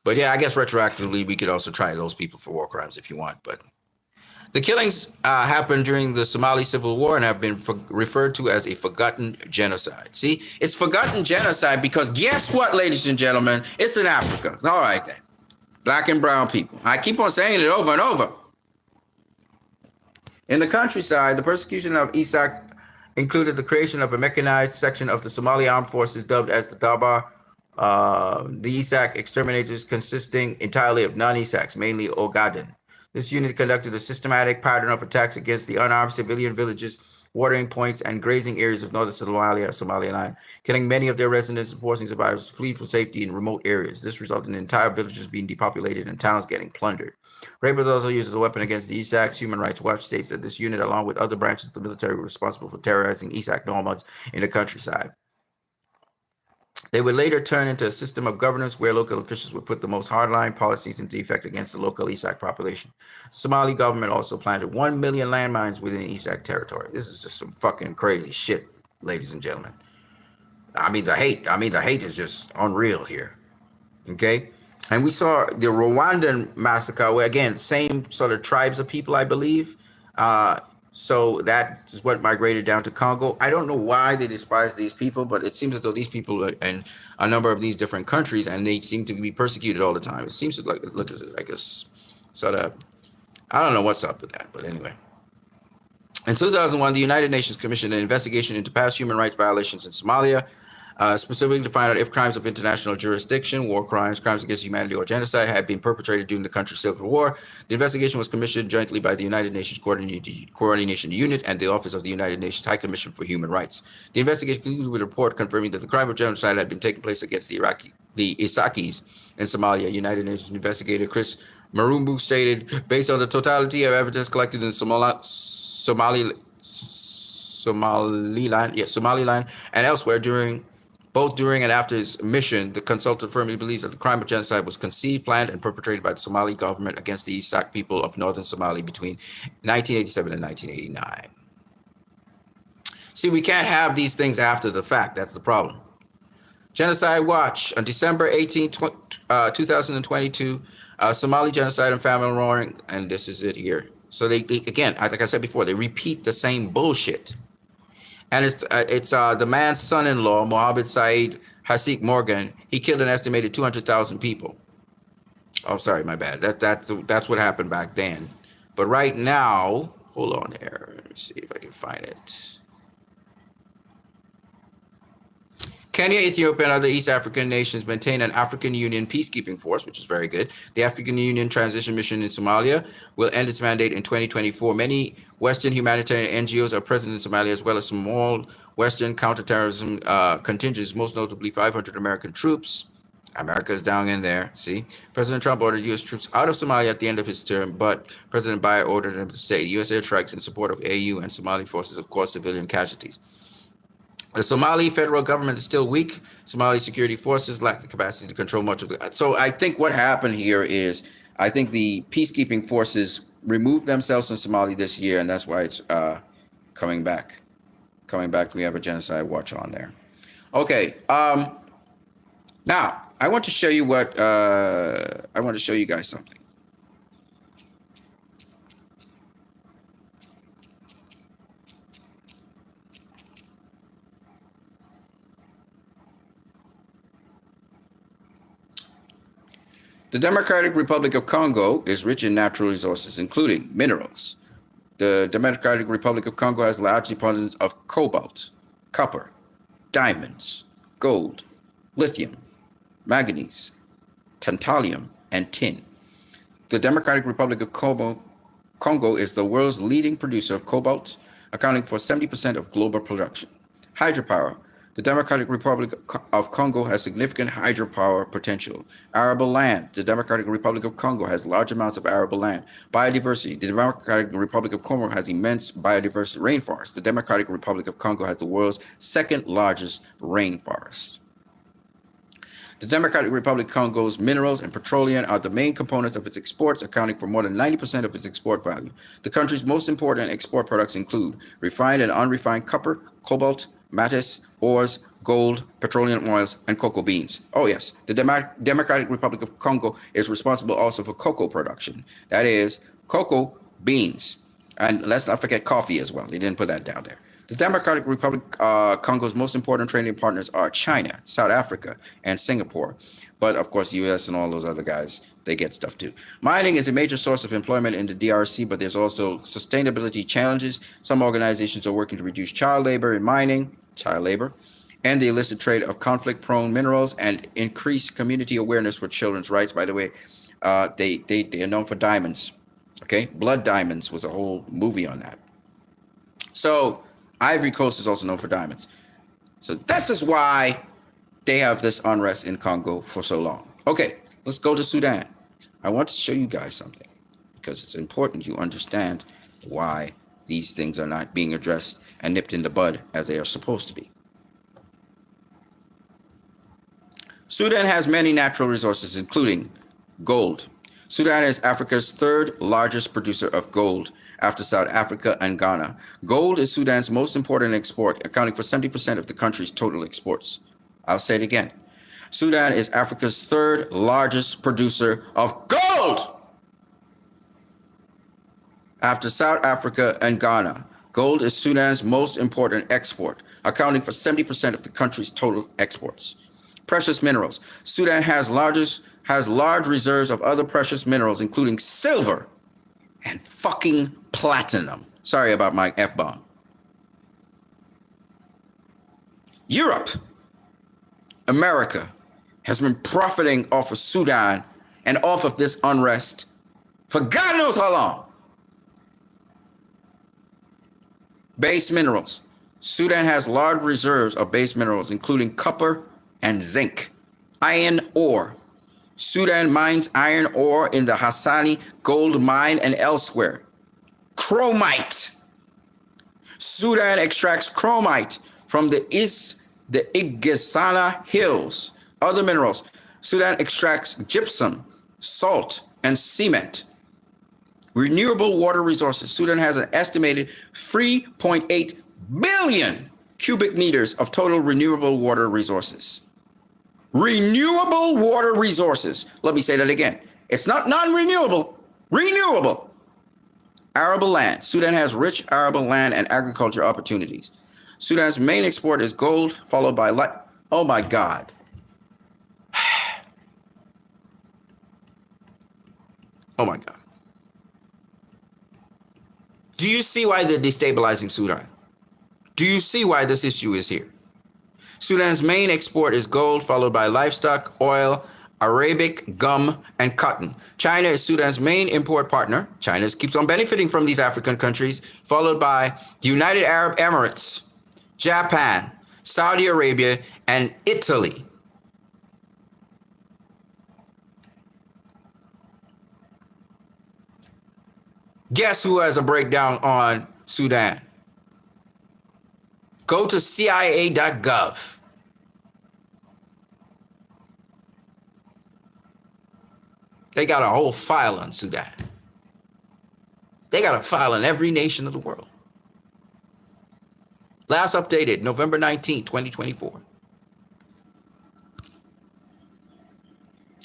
But yeah, I guess retroactively we could also try those people for war crimes if you want. But the killings happened during the Somali Civil War and have been referred to as a forgotten genocide. See, it's forgotten genocide because guess what, ladies and gentlemen? It's in Africa. All right then. Black and brown people. I keep on saying it over and over. In the countryside, the persecution of Isak included the creation of a mechanized section of the Somali armed forces dubbed as the Dabar, the Isak exterminators consisting entirely of non-Isaks, mainly Ogaden. This unit conducted a systematic pattern of attacks against the unarmed civilian villages, watering points, and grazing areas of northern Somaliland, killing many of their residents and forcing survivors to flee for safety in remote areas. This resulted in entire villages being depopulated and towns getting plundered. Rape was also used as a weapon against the Isaks. Human Rights Watch states that this unit, along with other branches of the military, were responsible for terrorizing Isak nomads in the countryside. They would later turn into a system of governance where local officials would put the most hardline policies into effect against the local Isak population. The Somali government also planted 1 million landmines within Isak territory. This is just some fucking crazy shit, ladies and gentlemen. The hate is just unreal here. Okay? And we saw the Rwandan massacre where, again, same sort of tribes of people, I believe. So that is what migrated down to Congo. I don't know why they despise these people, but it seems as though these people are in a number of these different countries, and they seem to be persecuted all the time. It seems to look like a sort of, I don't know what's up with that, but anyway. In 2001, the United Nations commissioned an investigation into past human rights violations in Somalia, specifically to find out if crimes of international jurisdiction, war crimes, crimes against humanity, or genocide had been perpetrated during the country's civil war. The investigation was commissioned jointly by the United Nations Coordination Unit and the Office of the United Nations High Commission for Human Rights. The investigation concluded with a report confirming that the crime of genocide had been taking place against the Isakis in Somalia. United Nations investigator Chris Marumbu stated, based on the totality of evidence collected in Somaliland and elsewhere both during and after his mission, the consultant firmly believes that the crime of genocide was conceived, planned, and perpetrated by the Somali government against the Isak people of northern Somalia between 1987 and 1989. See, we can't have these things after the fact. That's the problem. Genocide Watch. On December 18, 2022, Somali genocide and famine roaring, and this is it here. So they again, like I said before, they repeat the same bullshit. And it's the man's son-in-law, Mohammed Saeed Hasik Morgan. He killed an estimated 200,000 people. Oh, sorry, my bad. That's what happened back then. But right now, hold on here. Let's see if I can find it. Kenya, Ethiopia, and other East African nations maintain an African Union peacekeeping force, which is very good. The African Union Transition Mission in Somalia will end its mandate in 2024. Many Western humanitarian NGOs are present in Somalia, as well as small Western counterterrorism contingents, most notably 500 American troops. America is down in there. See, President Trump ordered U.S. troops out of Somalia at the end of his term, but President Biden ordered them to stay. U.S. airstrikes in support of AU and Somali forces have caused civilian casualties. The Somali federal government is still weak. Somali security forces lack the capacity to control much of the. So I think what happened here is I think the peacekeeping forces removed themselves from Somalia this year, and that's why it's coming back. Coming back, we have a genocide watch on there. Okay. Now I want to show you what I want to show you guys something. The Democratic Republic of Congo is rich in natural resources, including minerals. The Democratic Republic of Congo has large deposits of cobalt, copper, diamonds, gold, lithium, manganese, tantalum, and tin. The Democratic Republic of Congo is the world's leading producer of cobalt, accounting for 70% of global production. Hydropower. The Democratic Republic of Congo has significant hydropower potential. Arable land. The Democratic Republic of Congo has large amounts of arable land. Biodiversity. The Democratic Republic of Congo has immense biodiverse rainforests. The Democratic Republic of Congo has the world's second largest rainforest. The Democratic Republic of Congo's minerals and petroleum are the main components of its exports, accounting for more than 90% of its export value. The country's most important export products include refined and unrefined copper, cobalt, mattis, ores, gold, petroleum oils, and cocoa beans. Oh yes, the Democratic Republic of Congo is responsible also for cocoa production. That is, cocoa beans. And let's not forget coffee as well. They didn't put that down there. The Democratic Republic of Congo's most important trading partners are China, South Africa, and Singapore. But of course, US and all those other guys, they get stuff too. Mining is a major source of employment in the DRC, but there's also sustainability challenges. Some organizations are working to reduce child labor in mining, and the illicit trade of conflict-prone minerals and increase community awareness for children's rights. By the way, they are known for diamonds. Okay, Blood Diamonds was a whole movie on that. So Ivory Coast is also known for diamonds. So this is why they have this unrest in Congo for so long. Okay, let's go to Sudan. I want to show you guys something because it's important you understand why these things are not being addressed and nipped in the bud as they are supposed to be. Sudan has many natural resources, including gold. Sudan is Africa's third largest producer of gold after South Africa and Ghana. Gold is Sudan's most important export, accounting for 70% of the country's total exports. I'll say it again. Sudan is Africa's third largest producer of gold after South Africa and Ghana. Gold is Sudan's most important export, accounting for 70% of the country's total exports. Precious minerals. Sudan has large reserves of other precious minerals, including silver and fucking platinum. Sorry about my F-bomb. Europe, America, has been profiting off of Sudan and off of this unrest for God knows how long. Base minerals. Sudan has large reserves of base minerals, including copper and zinc. Iron ore. Sudan mines iron ore in the Hassani gold mine and elsewhere. Chromite. Sudan extracts chromite from the Igasana Hills. Other minerals. Sudan extracts gypsum, salt, and cement. Renewable water resources. Sudan has an estimated 3.8 billion cubic meters of total renewable water resources. Renewable water resources. Let me say that again. It's not non-renewable, renewable. Arable land. Sudan has rich arable land and agriculture opportunities. Sudan's main export is gold, followed by oh my God. Oh my God. Do you see why they're destabilizing Sudan? Do you see why this issue is here? Sudan's main export is gold, followed by livestock, oil, Arabic gum, and cotton. China is Sudan's main import partner. China keeps on benefiting from these African countries, followed by the United Arab Emirates, Japan, Saudi Arabia, and Italy. Guess who has a breakdown on Sudan? Go to CIA.gov. They got a whole file on Sudan. They got a file in every nation of the world. Last updated November 19, 2024.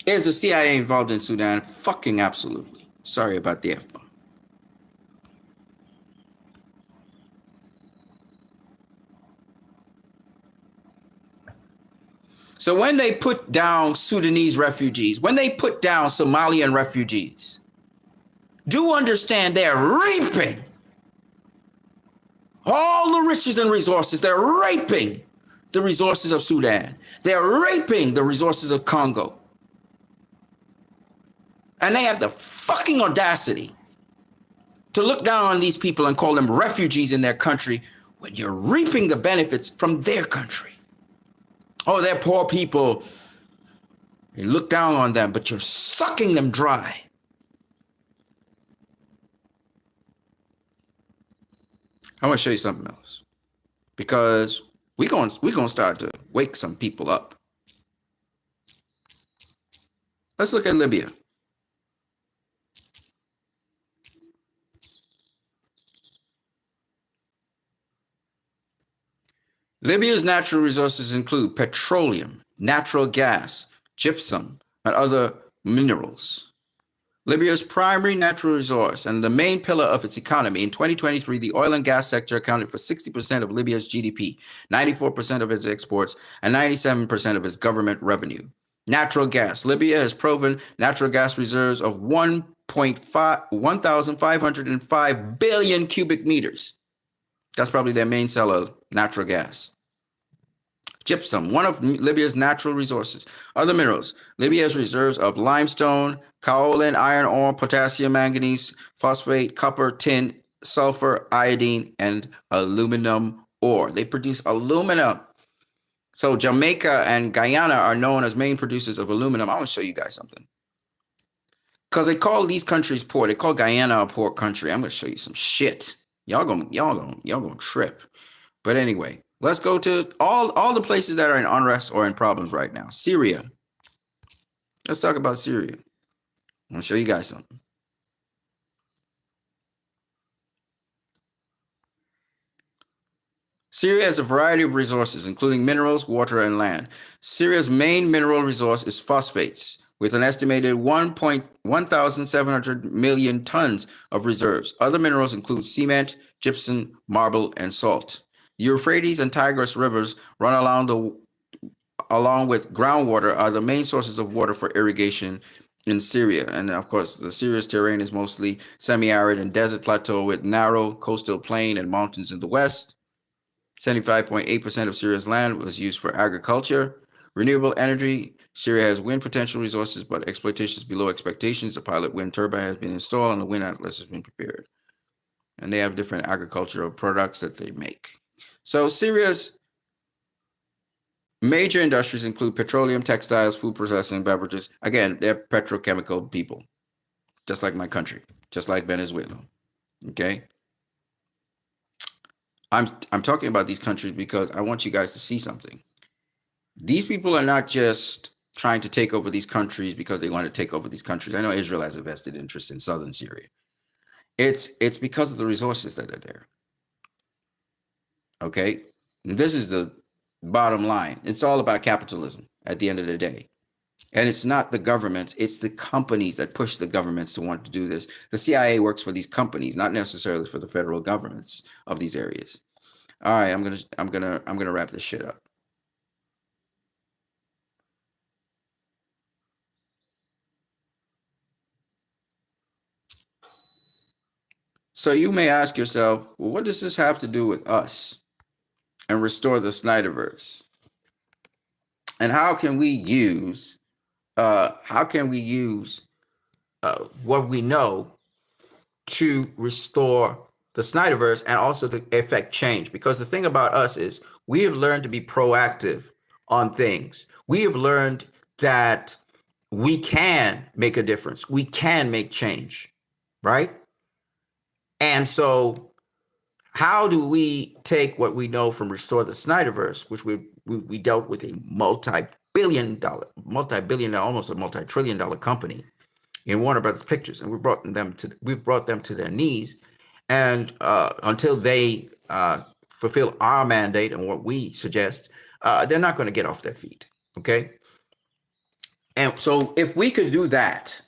Is the CIA involved in Sudan? Fucking absolutely. Sorry about the F-bomb. So when they put down Sudanese refugees, when they put down Somalian refugees, do understand they're raping all the riches and resources. They're raping the resources of Sudan. They're raping the resources of Congo. And they have the fucking audacity to look down on these people and call them refugees in their country when you're reaping the benefits from their country. Oh, they're poor people. You look down on them, but you're sucking them dry. I'm gonna show you something else, because we're gonna start to wake some people up. Let's look at Libya. Libya's natural resources include petroleum, natural gas, gypsum, and other minerals. Libya's primary natural resource and the main pillar of its economy. In 2023, the oil and gas sector accounted for 60% of Libya's GDP, 94% of its exports, and 97% of its government revenue. Natural gas. Libya has proven natural gas reserves of 1,505 billion cubic meters. That's probably their main seller, natural gas. Gypsum, one of Libya's natural resources. Other minerals. Libya has reserves of limestone, kaolin, iron ore, potassium, manganese, phosphate, copper, tin, sulfur, iodine, and aluminum ore. They produce aluminum. So Jamaica and Guyana are known as main producers of aluminum. I want to show you guys something. Because they call these countries poor. They call Guyana a poor country. I'm going to show you some shit. Y'all gonna trip. But anyway, let's go to all the places that are in unrest or in problems right now. Syria. Let's talk about Syria. I'm gonna show you guys something. Syria has a variety of resources, including minerals, water, and land. Syria's main mineral resource is phosphates, with an estimated 1,700 million tons of reserves. Other minerals include cement, gypsum, marble, and salt. Euphrates and Tigris rivers run along with groundwater are the main sources of water for irrigation in Syria. And of course, the Syria's terrain is mostly semi-arid and desert plateau with narrow coastal plain and mountains in the west. 75.8% of Syria's land was used for agriculture. Renewable energy. Syria has wind potential resources, but exploitation is below expectations. A pilot wind turbine has been installed and the wind atlas has been prepared. And they have different agricultural products that they make. So Syria's major industries include petroleum, textiles, food processing, beverages. Again, they're petrochemical people, just like my country, just like Venezuela. Okay? I'm talking about these countries because I want you guys to see something. These people are not just trying to take over these countries because they want to take over these countries. I know Israel has a vested interest in southern Syria. It's because of the resources that are there. Okay? And this is the bottom line. It's all about capitalism at the end of the day. And it's not the governments, it's the companies that push the governments to want to do this. The CIA works for these companies, not necessarily for the federal governments of these areas. All right, I'm gonna wrap this shit up. So you may ask yourself, well, what does this have to do with us and restore the Snyderverse? And how can we use how can we use what we know to restore the Snyderverse and also to effect change. Because the thing about us is we have learned to be proactive on things. We have learned that we can make a difference. We can make change, right? And so how do we take what we know from Restore the Snyderverse, which we dealt with a multi-billion dollar, almost a multi-trillion dollar company in Warner Brothers Pictures, and we've brought them to their knees, and until they fulfill our mandate and what we suggest, they're not going to get off their feet. Okay, and so if we could do that,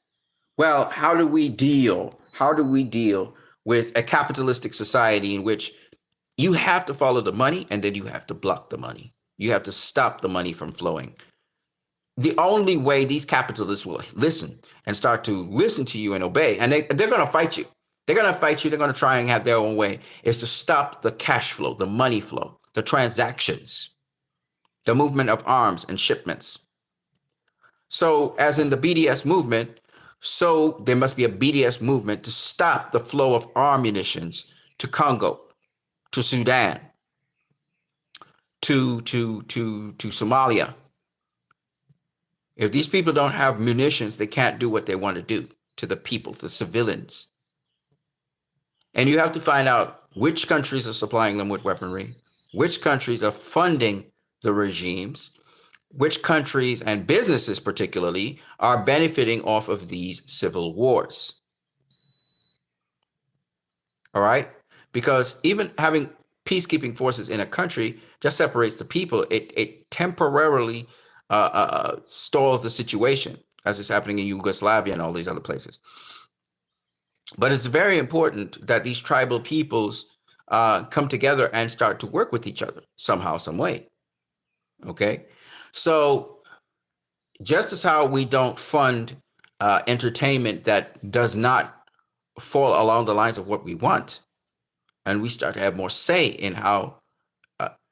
well, how do we deal? How do we deal with a capitalistic society in which you have to follow the money and then you have to block the money? You have to stop the money from flowing. The only way these capitalists will listen and start to listen to you and obey, and they're going to fight you. They're going to fight you. They're going to try and have their own way, is to stop the cash flow, the money flow, the transactions, the movement of arms and shipments. So as in the BDS movement, so there must be a BDS movement to stop the flow of arm munitions to Congo, to Sudan, to Somalia. If these people don't have munitions, they can't do what they want to do to the people, the civilians. And you have to find out which countries are supplying them with weaponry, which countries are funding the regimes, which countries and businesses particularly are benefiting off of these civil wars. All right? Because even having peacekeeping forces in a country just separates the people. It temporarily stalls the situation, as is happening in Yugoslavia and all these other places. But it's very important that these tribal peoples come together and start to work with each other somehow, some way. Okay? So just as how we don't fund entertainment that does not fall along the lines of what we want, and we start to have more say in how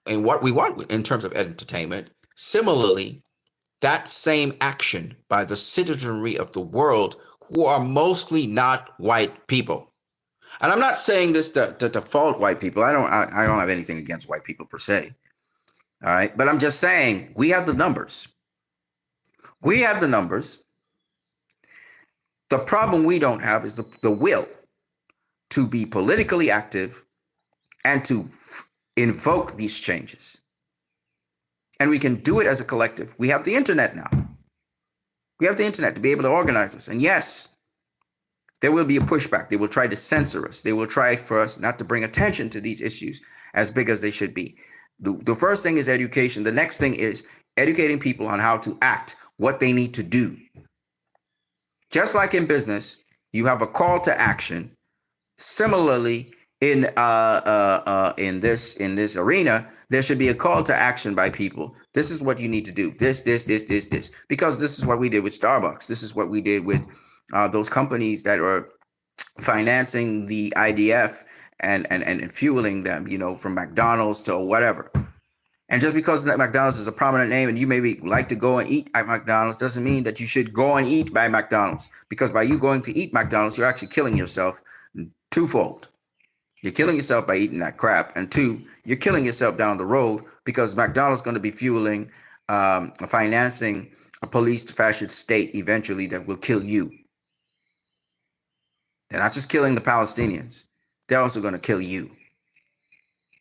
in what we want in terms of entertainment, similarly, that same action by the citizenry of the world who are mostly not white people. And I'm not saying this to fault white people. I don't have anything against white people per se. All right. But I'm just saying we have the numbers. We have the numbers. The problem we don't have is the will to be politically active and to invoke these changes. And we can do it as a collective. We have the internet now. We have the internet to be able to organize us. And yes, there will be a pushback. They will try to censor us. They will try for us not to bring attention to these issues as big as they should be. The first thing is education. The next thing is educating people on how to act, what they need to do. Just like in business, you have a call to action. Similarly, in this arena, there should be a call to action by people. This is what you need to do. This, because this is what we did with Starbucks. This is what we did with those companies that are financing the IDF and fueling them, from McDonald's to whatever. And just because McDonald's is a prominent name and you maybe like to go and eat at McDonald's doesn't mean that you should go and eat by McDonald's. Because by you going to eat McDonald's, you're actually killing yourself twofold. You're killing yourself by eating that crap. And two, you're killing yourself down the road because McDonald's is going to be fueling, financing a police fascist state eventually that will kill you. They're not just killing the Palestinians. They're also going to kill you.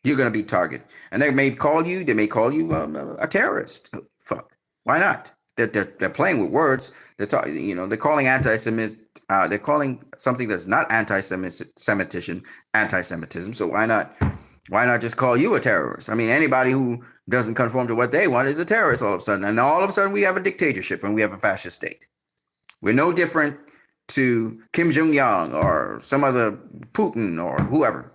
You're going to be targeted. And they may call you a terrorist. Fuck. Why not? They're playing with words. They're calling anti-Semitism. They're calling something that's not anti-Semitism anti-Semitism. So why not just call you a terrorist? I mean, anybody who doesn't conform to what they want is a terrorist all of a sudden. And all of a sudden we have a dictatorship and we have a fascist state. We're no different to Kim Jong-un or some other Putin or whoever,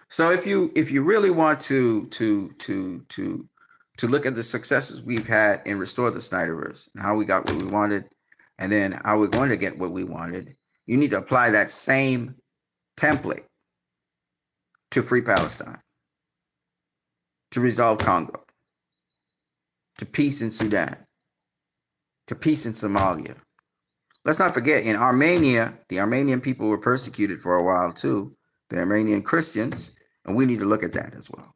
So if you really want to look at the successes we've had in Restore the Snyderverse and how we got what we wanted, and then how we're going to get what we wanted, you need to apply that same template to Free Palestine. to resolve Congo, to peace in Sudan, to peace in Somalia. Let's not forget, in Armenia, the Armenian people were persecuted for a while too, the Armenian Christians, and we need to look at that as well.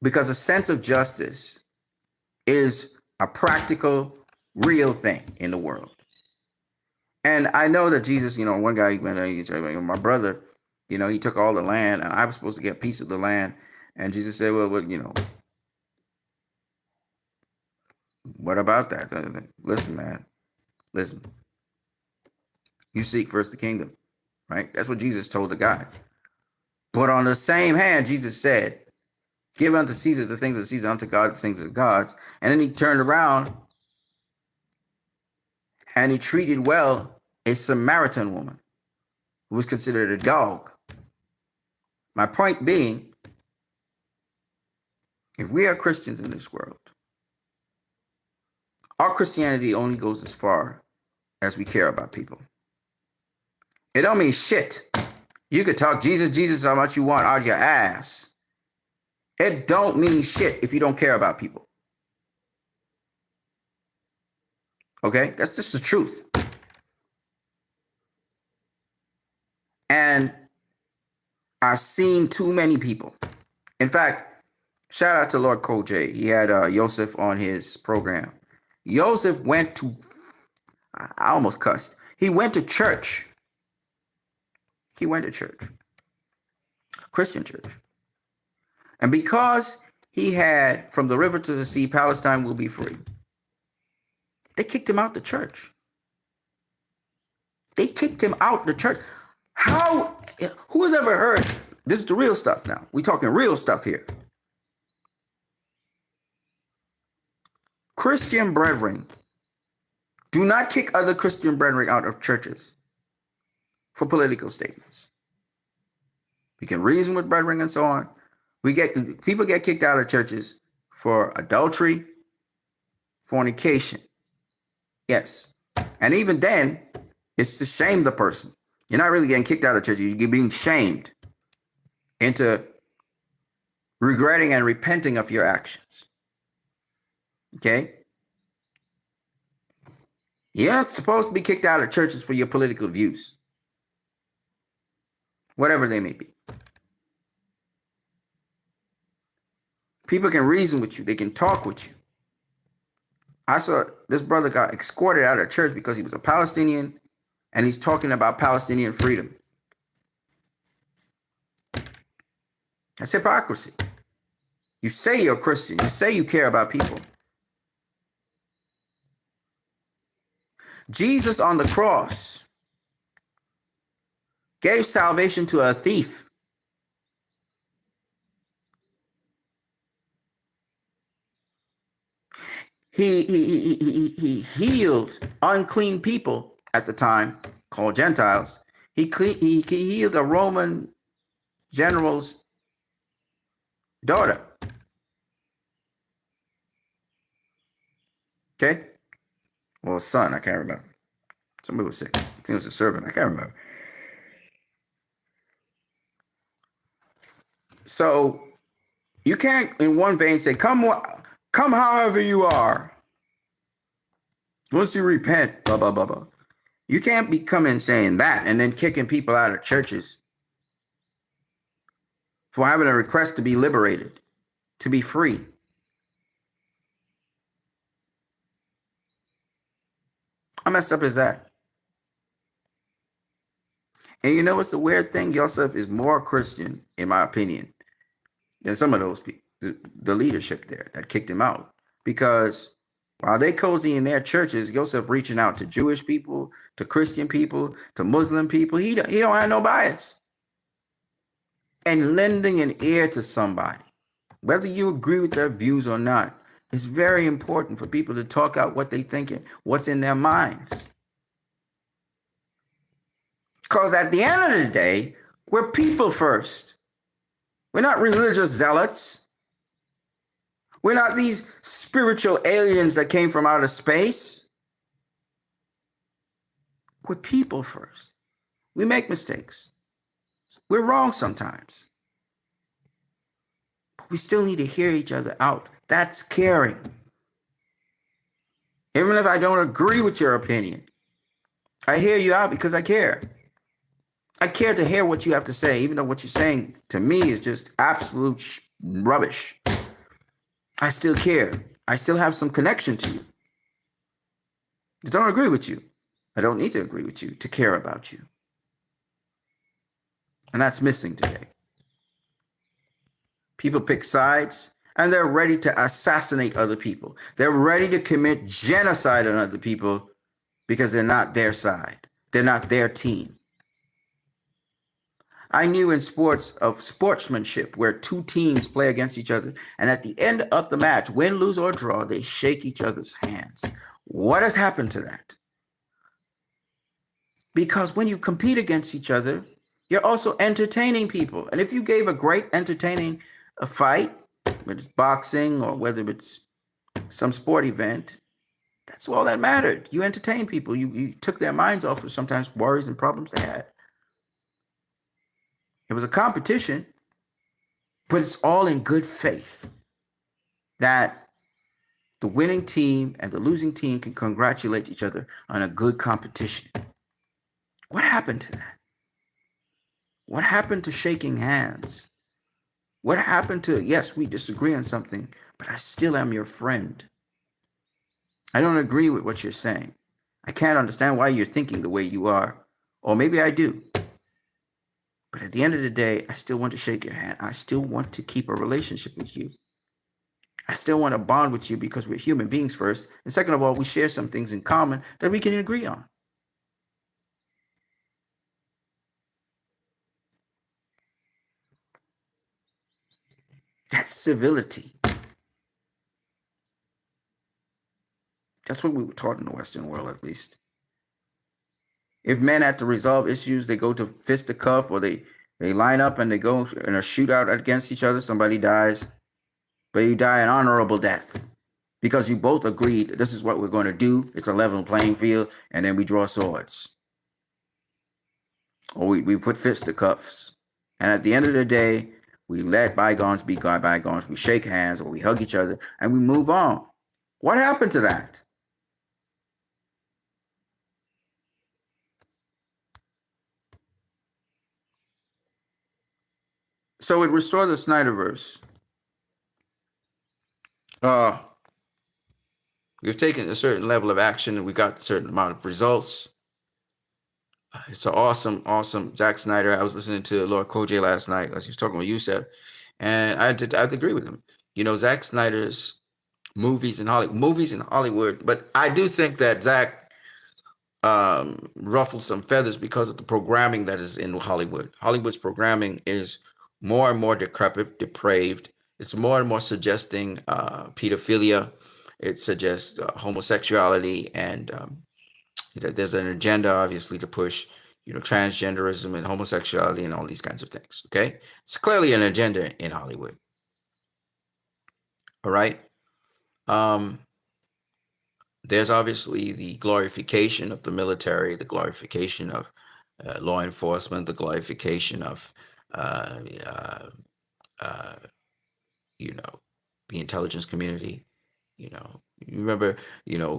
Because a sense of justice is a practical, real thing in the world. And I know that Jesus, one guy, my brother, he took all the land and I was supposed to get a piece of the land. And Jesus said, well, what about that? Listen, man, listen. You seek first the kingdom, right? That's what Jesus told the guy. But on the same hand, Jesus said, give unto Caesar the things of Caesar, unto God the things of God's. And then he turned around and he treated well a Samaritan woman who was considered a dog. My point being, if we are Christians in this world, our Christianity only goes as far as we care about people. It don't mean shit. You could talk Jesus how much you want out your ass. It don't mean shit if you don't care about people. Okay? That's just the truth. And I've seen too many people. In fact, shout out to Lord Koj. He had Yosef on his program. Yosef went to, I almost cussed. He went to church. He went to church. Christian church. And because he had, from the river to the sea, Palestine will be free, they kicked him out the church. They kicked him out the church. How? Who has ever heard? This is the real stuff now. We're talking real stuff here. Christian brethren do not kick other Christian brethren out of churches for political statements. We can reason with brethren and so on. People get kicked out of churches for adultery, fornication. Yes. And even then, it's to shame the person. You're not really getting kicked out of church. You're being shamed into regretting and repenting of your actions. Okay? You're not supposed to be kicked out of churches for your political views, whatever they may be. People can reason with you. They can talk with you. I saw this brother got escorted out of church because he was a Palestinian and he's talking about Palestinian freedom. That's hypocrisy. You say you're a Christian. You say you care about people. Jesus on the cross gave salvation to a thief. He healed unclean people at the time, called Gentiles. He healed a Roman general's daughter. Okay? Well, son, I can't remember. Somebody was sick. I think it was a servant. I can't remember. So you can't, in one vein, say, come however you are. Once you repent, blah, blah, blah, blah. You can't be coming saying that and then kicking people out of churches for having a request to be liberated, to be free. How messed up is that? And you know what's the weird thing? Yosef is more Christian, in my opinion, than some of those people, the leadership there that kicked him out. Because while they cozy in their churches, Yosef reaching out to Jewish people, to Christian people, to Muslim people. He don't have no bias. And lending an ear to somebody, whether you agree with their views or not, it's very important for people to talk out what they're thinking, what's in their minds. Because at the end of the day, we're people first. We're not religious zealots. We're not these spiritual aliens that came from outer space. We're people first. We make mistakes. We're wrong sometimes. we still need to hear each other out. That's caring. Even if I don't agree with your opinion, I hear you out because I care. I care to hear what you have to say, even though what you're saying to me is just absolute rubbish. I still care. I still have some connection to you. I don't agree with you. I don't need to agree with you to care about you. And that's missing today. People pick sides and they're ready to assassinate other people. They're ready to commit genocide on other people because they're not their side. They're not their team. I knew in sports of sportsmanship where two teams play against each other, and at the end of the match, win, lose, or draw, they shake each other's hands. What has happened to that? Because when you compete against each other, you're also entertaining people. And if you gave a great entertaining fight, whether it's boxing or whether it's some sport event, that's all that mattered. You entertained people. You took their minds off of sometimes worries and problems they had. It was a competition, but it's all in good faith that the winning team and the losing team can congratulate each other on a good competition. What happened to that? What happened to shaking hands? What happened to, yes, we disagree on something, but I still am your friend. I don't agree with what you're saying. I can't understand why you're thinking the way you are. Or maybe I do. But at the end of the day, I still want to shake your hand. I still want to keep a relationship with you. I still want to bond with you because we're human beings first. And second of all, we share some things in common that we can agree on. That's civility. That's what we were taught in the Western world, at least. If men had to resolve issues, they go to fisticuff or they line up and they go in a shootout against each other. Somebody dies, but you die an honorable death because you both agreed this is what we're going to do. It's a level playing field, and then we draw swords. Or we put fisticuffs. And at the end of the day, we let bygones be bygones. We shake hands or we hug each other and we move on. What happened to that? So it restored the Snyderverse. We've taken a certain level of action and we got a certain amount of results. It's an awesome Zack Snyder. I was listening to Lord Kojay last night as he was talking with Yusef, and I'd agree with him. You know, Zack Snyder's movies in Hollywood, but I do think that Zack ruffles some feathers because of the programming that is in Hollywood. Hollywood's programming is more and more decrepit, depraved. It's more and more suggesting pedophilia. It suggests homosexuality, and there's an agenda, obviously, to push, transgenderism and homosexuality and all these kinds of things. Okay, it's clearly an agenda in Hollywood. All right. There's obviously the glorification of the military, the glorification of law enforcement, the glorification of the intelligence community. You remember,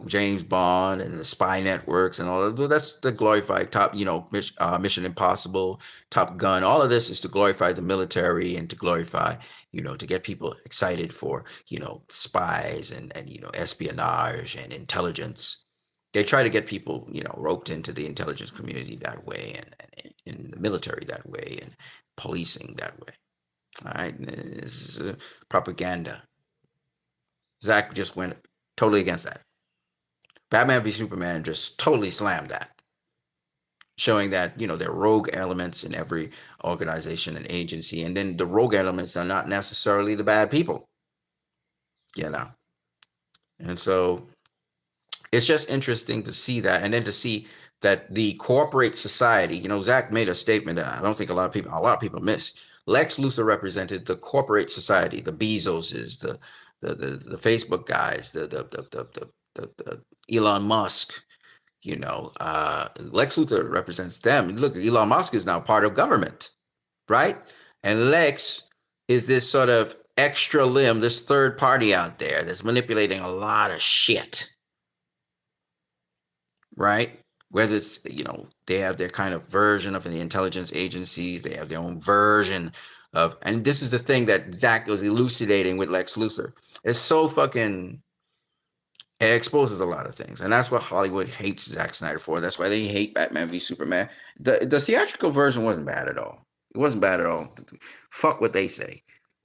James Bond and the spy networks and all of that. That's the glorified top, Mission Impossible, Top Gun. All of this is to glorify the military and to glorify, to get people excited for, spies and espionage and intelligence. They try to get people, roped into the intelligence community that way and in the military that way and policing that way. All right. This is propaganda. Zack just went totally against that. Batman v Superman just totally slammed that, showing that, there are rogue elements in every organization and agency. And then the rogue elements are not necessarily the bad people, And so it's just interesting to see that. And then to see that the corporate society, Zack made a statement that I don't think a lot of people missed. Lex Luthor represented the corporate society, the Bezoses, the Facebook guys, the Elon Musk, Lex Luthor represents them. Look, Elon Musk is now part of government, right? And Lex is this sort of extra limb, this third party out there that's manipulating a lot of shit, right? Whether it's, they have their kind of version of the intelligence agencies, they have their own version of, and this is the thing that Zach was elucidating with Lex Luthor. It's so fucking, it exposes a lot of things. And that's what Hollywood hates Zack Snyder for. That's why they hate Batman v Superman. The theatrical version wasn't bad at all. It wasn't bad at all. Fuck what they say.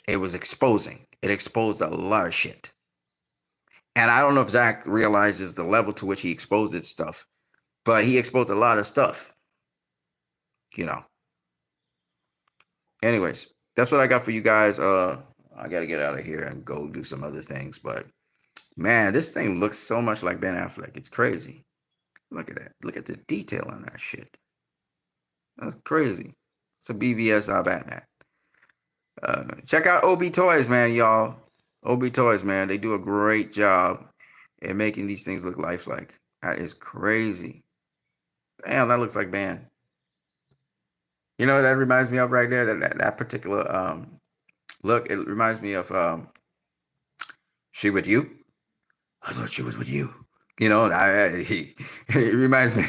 It was exposing. It exposed a lot of shit. And I don't know if Zach realizes the level to which he exposed his stuff, but he exposed a lot of stuff. Anyways, that's what I got for you guys. I got to get out of here and go do some other things. But man, this thing looks so much like Ben Affleck. It's crazy. Look at that. Look at the detail on that shit. That's crazy. It's a BVS Batman. Check out OB Toys, man, y'all. OB Toys, man. They do a great job at making these things look lifelike. That is crazy. Damn, that looks like Ben. You know what that reminds me of right there? That particular look, it reminds me of She With You. I thought she was with you. It reminds me,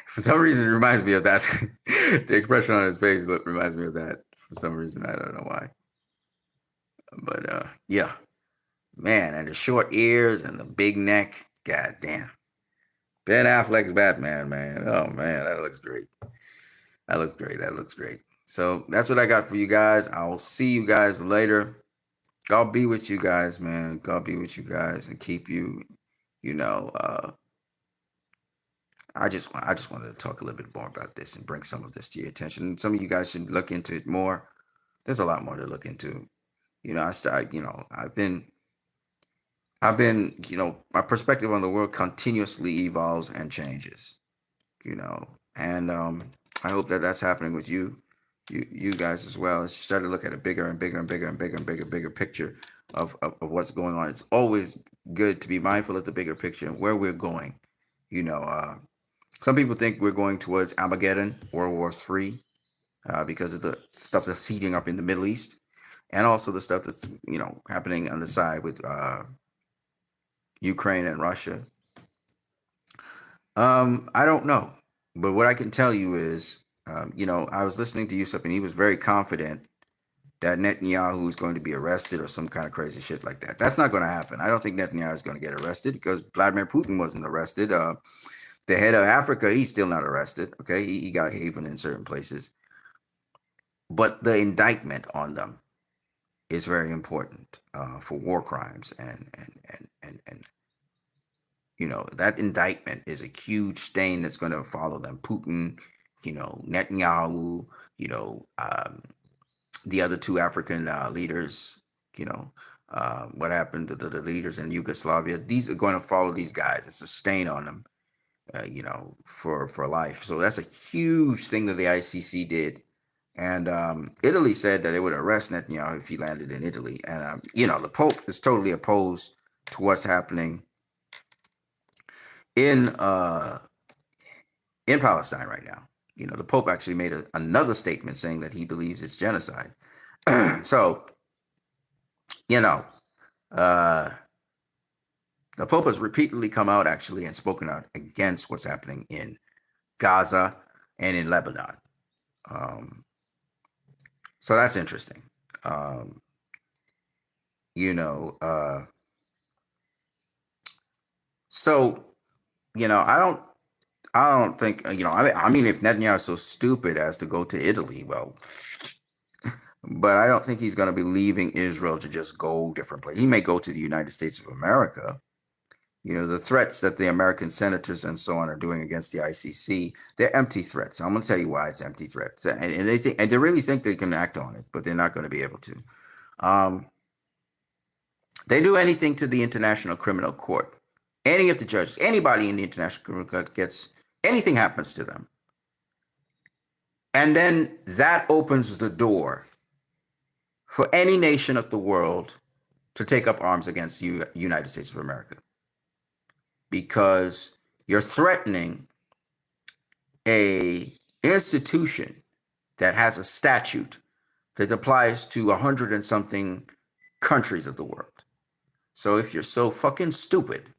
for some reason, it reminds me of that. The expression on his face reminds me of that for some reason. I don't know why. But yeah, man, and the short ears and the big neck. God damn. Ben Affleck's Batman, man. Oh, man, that looks great. That looks great. That looks great. So that's what I got for you guys. I will see you guys later. God be with you guys, man. God be with you guys and keep you. I just wanted to talk a little bit more about this and bring some of this to your attention. Some of you guys should look into it more. There's a lot more to look into. I've been, my perspective on the world continuously evolves and changes, and I hope that that's happening with you guys as well. As you start to look at a bigger and bigger and bigger and bigger and bigger picture of what's going on. It's always good to be mindful of the bigger picture and where we're going. Some people think we're going towards Armageddon, World War III, because of the stuff that's heating up in the Middle East, and also the stuff that's happening on the side with Ukraine and Russia. I don't know, but what I can tell you is, I was listening to Yusuf, and he was very confident that Netanyahu is going to be arrested or some kind of crazy shit like that. That's not going to happen. I don't think Netanyahu is going to get arrested because Vladimir Putin wasn't arrested. The head of Africa, he's still not arrested. Okay, he got haven in certain places, but the indictment on them is very important for war crimes, and that indictment is a huge stain that's going to follow them. Putin, Netanyahu, the other two African leaders, what happened to the leaders in Yugoslavia. These are going to follow these guys. It's a stain on them, for life. So that's a huge thing that the ICC did. And Italy said that they would arrest Netanyahu if he landed in Italy. And, the Pope is totally opposed to what's happening in Palestine right now. The Pope actually made another statement saying that he believes it's genocide. So, the Pope has repeatedly come out actually and spoken out against what's happening in Gaza and in Lebanon. So that's interesting. I don't think, I mean, if Netanyahu is so stupid as to go to Italy, well, but I don't think he's going to be leaving Israel to just go different places. He may go to the United States of America. The threats that the American senators and so on are doing against the ICC, they're empty threats. I'm going to tell you why it's empty threats. And they really think they can act on it, but they're not going to be able to. They do anything to the International Criminal Court. Any of the judges, anybody in the International Criminal Court anything happens to them. And then that opens the door for any nation of the world to take up arms against the United States of America. Because you're threatening a institution that has a statute that applies to 100 and something countries of the world. So if you're so fucking stupid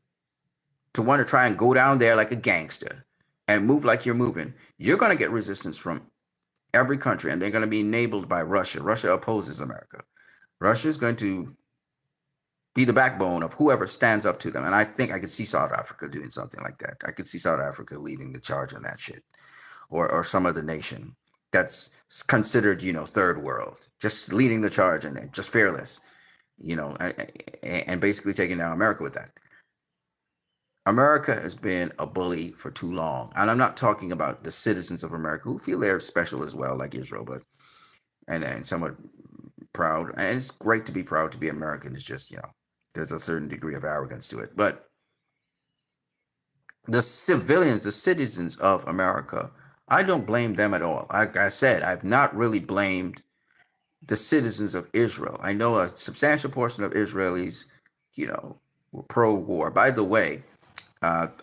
to want to try and go down there like a gangster and move like you're moving, you're going to get resistance from every country, and they're going to be enabled by Russia. Russia opposes America. Russia is going to be the backbone of whoever stands up to them. And I think I could see South Africa doing something like that. I could see South Africa leading the charge on that shit, or some other nation that's considered, third world, just leading the charge and just fearless, and basically taking down America with that. America has been a bully for too long. And I'm not talking about the citizens of America who feel they're special as well, like Israel, but and somewhat proud. And it's great to be proud to be American. It's just, there's a certain degree of arrogance to it. But the civilians, the citizens of America, I don't blame them at all. Like I said, I've not really blamed the citizens of Israel. I know a substantial portion of Israelis, were pro-war. By the way,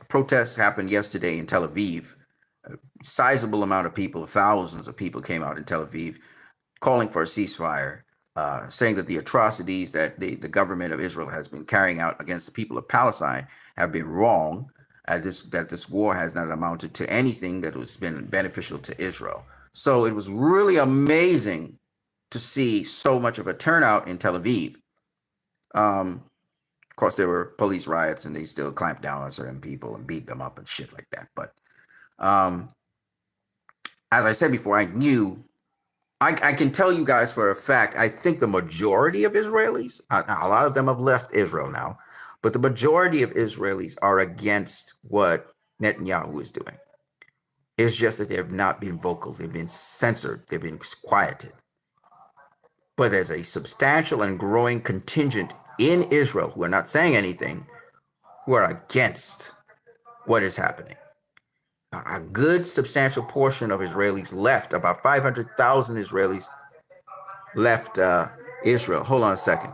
protests happened yesterday in Tel Aviv. A sizable amount of people, thousands of people came out in Tel Aviv calling for a ceasefire, saying that the atrocities that the government of Israel has been carrying out against the people of Palestine have been wrong, that this war has not amounted to anything that has been beneficial to Israel. So it was really amazing to see so much of a turnout in Tel Aviv. Of course, there were police riots, and they still clamped down on certain people and beat them up and shit like that. But as I said before, I can tell you guys for a fact, I think the majority of Israelis, a lot of them have left Israel now, but the majority of Israelis are against what Netanyahu is doing. It's just that they have not been vocal. They've been censored. They've been quieted. But there's a substantial and growing contingent in Israel who are not saying anything, who are against what is happening. A good substantial portion of Israelis left, about 500,000 Israelis left Israel. Hold on a second.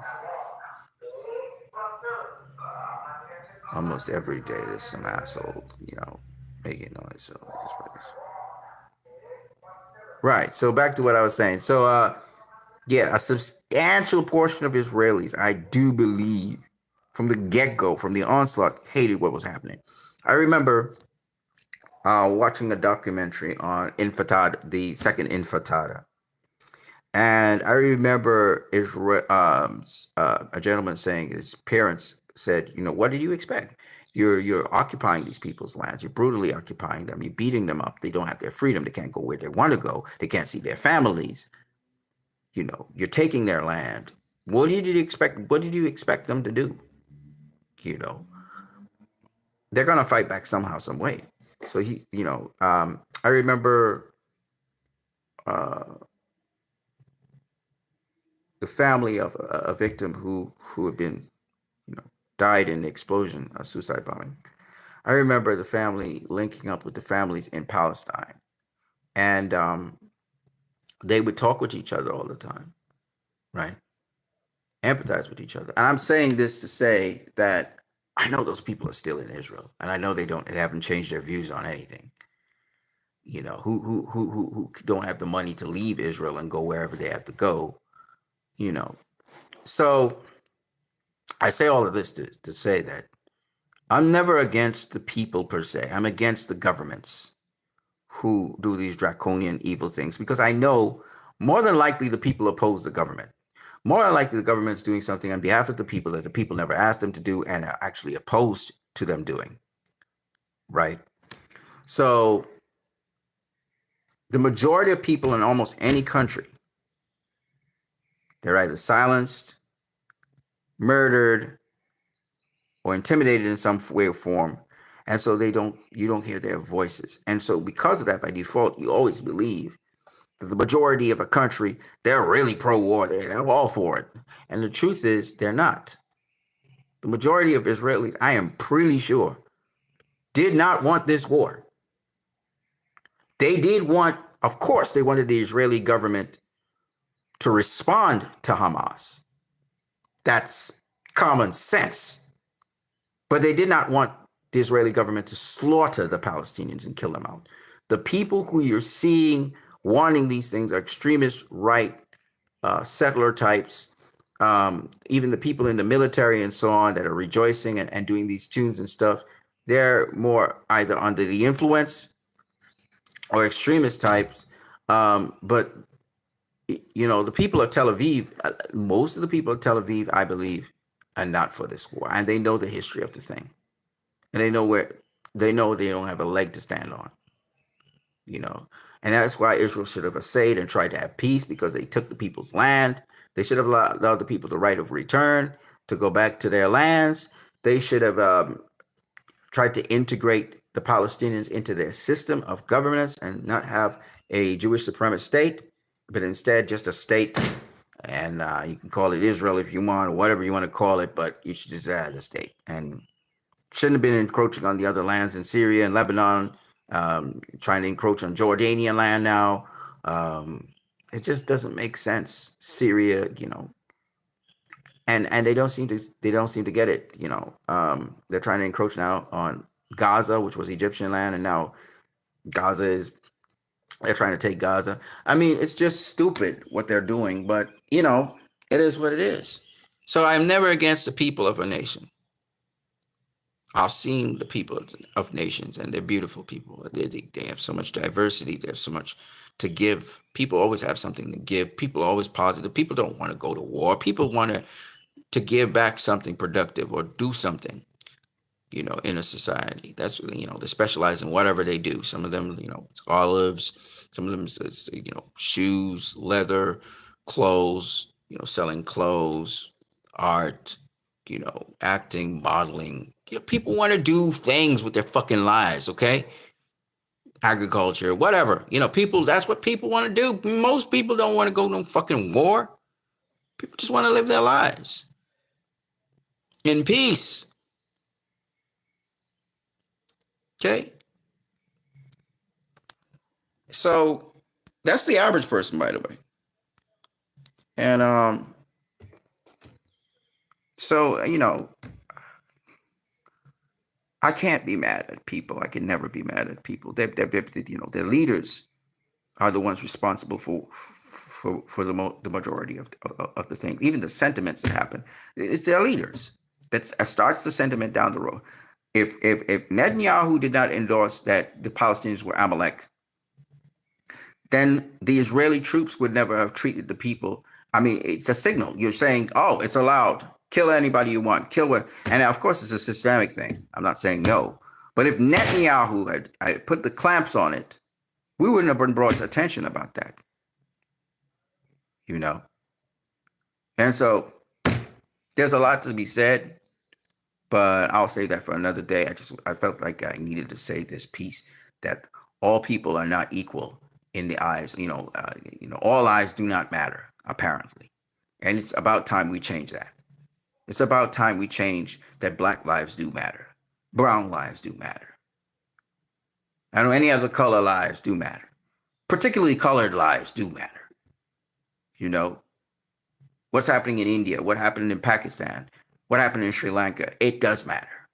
Almost every day there's some asshole, making noise. So right. So back to what I was saying. So yeah, a substantial portion of Israelis, I do believe, from the get-go, from the onslaught, hated what was happening. I remember watching a documentary on Intifada, the second Intifada. And I remember a gentleman saying, his parents said, what did you expect? You're occupying these people's lands. You're brutally occupying them. You're beating them up. They don't have their freedom. They can't go where they want to go. They can't see their families. You're taking their land. What did you expect? What did you expect them to do? They're gonna fight back somehow, some way. So I remember the family of a victim who had been, died in the explosion, a suicide bombing. I remember the family linking up with the families in Palestine, and they would talk with each other all the time, right? Empathize with each other. And I'm saying this to say that I know those people are still in Israel, and I know they haven't changed their views on anything. Who don't have the money to leave Israel and go wherever they have to go. So I say all of this to say that I'm never against the people per se. I'm against the governments who do these draconian evil things, because I know more than likely the people oppose the government. More than likely the government's doing something on behalf of the people that the people never asked them to do and are actually opposed to them doing. Right? So the majority of people in almost any country, they're either silenced, murdered, or intimidated in some way or form. And so you don't hear their voices. And so because of that, by default, you always believe that the majority of a country, they're really pro-war. They're all for it. And the truth is, they're not. The majority of Israelis, I am pretty sure, did not want this war. They did want, of course, they wanted the Israeli government to respond to Hamas. That's common sense. But they did not want the Israeli government to slaughter the Palestinians and kill them out. The people who you're seeing wanting these things are extremist right settler types Even the people in the military and so on that are rejoicing and doing these tunes and stuff, they're more either under the influence or extremist types. But the people of Tel Aviv, most of the people of Tel Aviv, I believe, are not for this war, and they know the history of the thing, and they know they don't have a leg to stand on, you know, and that's why Israel should have essayed and tried to have peace, because they took the people's land. They should have allowed the people the right of return to go back to their lands. They should have tried to integrate the Palestinians into their system of governance and not have a Jewish supremacist state, but instead just a state. And you can call it Israel if you want, or whatever you want to call it, but you should just add a state. And shouldn't have been encroaching on the other lands in Syria and Lebanon, trying to encroach on Jordanian land now. It just doesn't make sense. Syria, and they don't seem to get it. They're trying to encroach now on Gaza, which was Egyptian land, and now they're trying to take Gaza. I mean, it's just stupid what they're doing, but it is what it is. So I'm never against the people of a nation. I've seen the people of nations, and they're beautiful people. They have so much diversity. There's so much to give. People always have something to give. People are always positive. People don't want to go to war. People want to give back something productive or do something, in a society. That's, they specialize in whatever they do. Some of them, it's olives. Some of them is, shoes, leather, clothes, selling clothes, art, acting, modeling. People want to do things with their fucking lives, okay? Agriculture, whatever. People, that's what people want to do. Most people don't want to go to no fucking war. People just want to live their lives in peace. Okay? So that's the average person, by the way. And so, I can't be mad at people. I can never be mad at people. Their leaders are the ones responsible for the majority of the things, even the sentiments that happen. It's their leaders that starts the sentiment down the road. If Netanyahu did not endorse that the Palestinians were Amalek, then the Israeli troops would never have treated the people. I mean, it's a signal. You're saying, oh, it's allowed. Kill anybody you want. Kill what? And of course, it's a systemic thing. I'm not saying no. But if Netanyahu had put the clamps on it, we wouldn't have been brought to attention about that. And so there's a lot to be said, but I'll save that for another day. I felt like I needed to say this piece, that all people are not equal in the eyes. All lives do not matter, apparently. And it's about time we change that. It's about time we change that Black lives do matter. Brown lives do matter. And any other color lives do matter. Particularly colored lives do matter. What's happening in India, what happened in Pakistan, what happened in Sri Lanka, it does matter.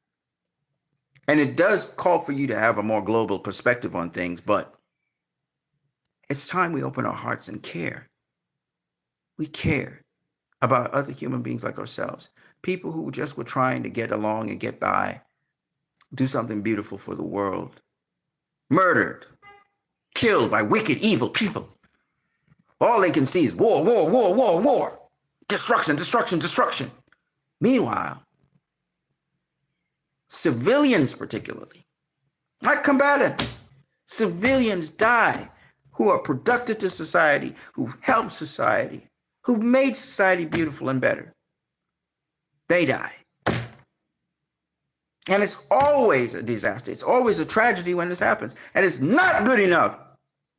And it does call for you to have a more global perspective on things, but it's time we open our hearts and care. We care about other human beings like ourselves. People who just were trying to get along and get by, do something beautiful for the world. Murdered, killed by wicked, evil people. All they can see is war, war, war, war, war. Destruction, destruction, destruction. Meanwhile, civilians particularly, not combatants, civilians die who are productive to society, who help society, who made society beautiful and better. They die. And it's always a disaster. It's always a tragedy when this happens. And it's not good enough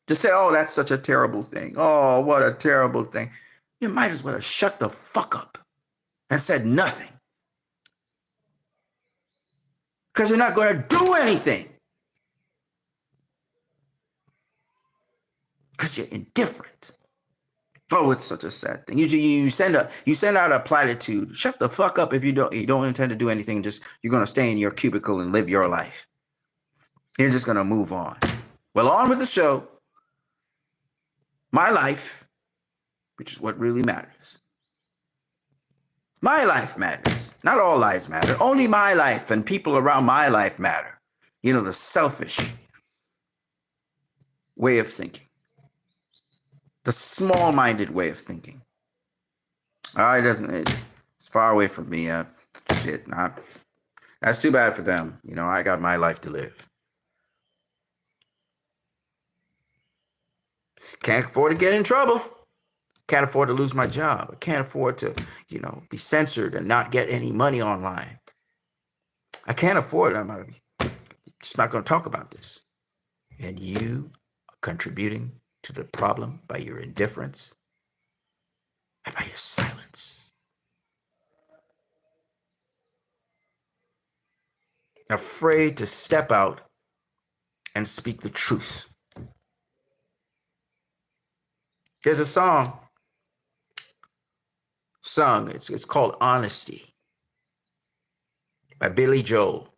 to say, oh, that's such a terrible thing. Oh, what a terrible thing. You might as well have shut the fuck up and said nothing. Because you're not going to do anything. Because you're indifferent. Oh, it's such a sad thing. You send out a platitude. Shut the fuck up if you don't intend to do anything. Just you're gonna stay in your cubicle and live your life. You're just gonna move on. Well, on with the show. My life, which is what really matters. My life matters. Not all lives matter. Only my life and people around my life matter. You know, the selfish way of thinking. The small-minded way of thinking. It's far away from me. That's too bad for them. You know, I got my life to live. Can't afford to get in trouble. Can't afford to lose my job. I can't afford to, be censored and not get any money online. I can't afford it. I'm just not going to talk about this. And you are contributing to the problem by your indifference and by your silence. Afraid to step out and speak the truth. There's a song sung, it's called Honesty by Billy Joel.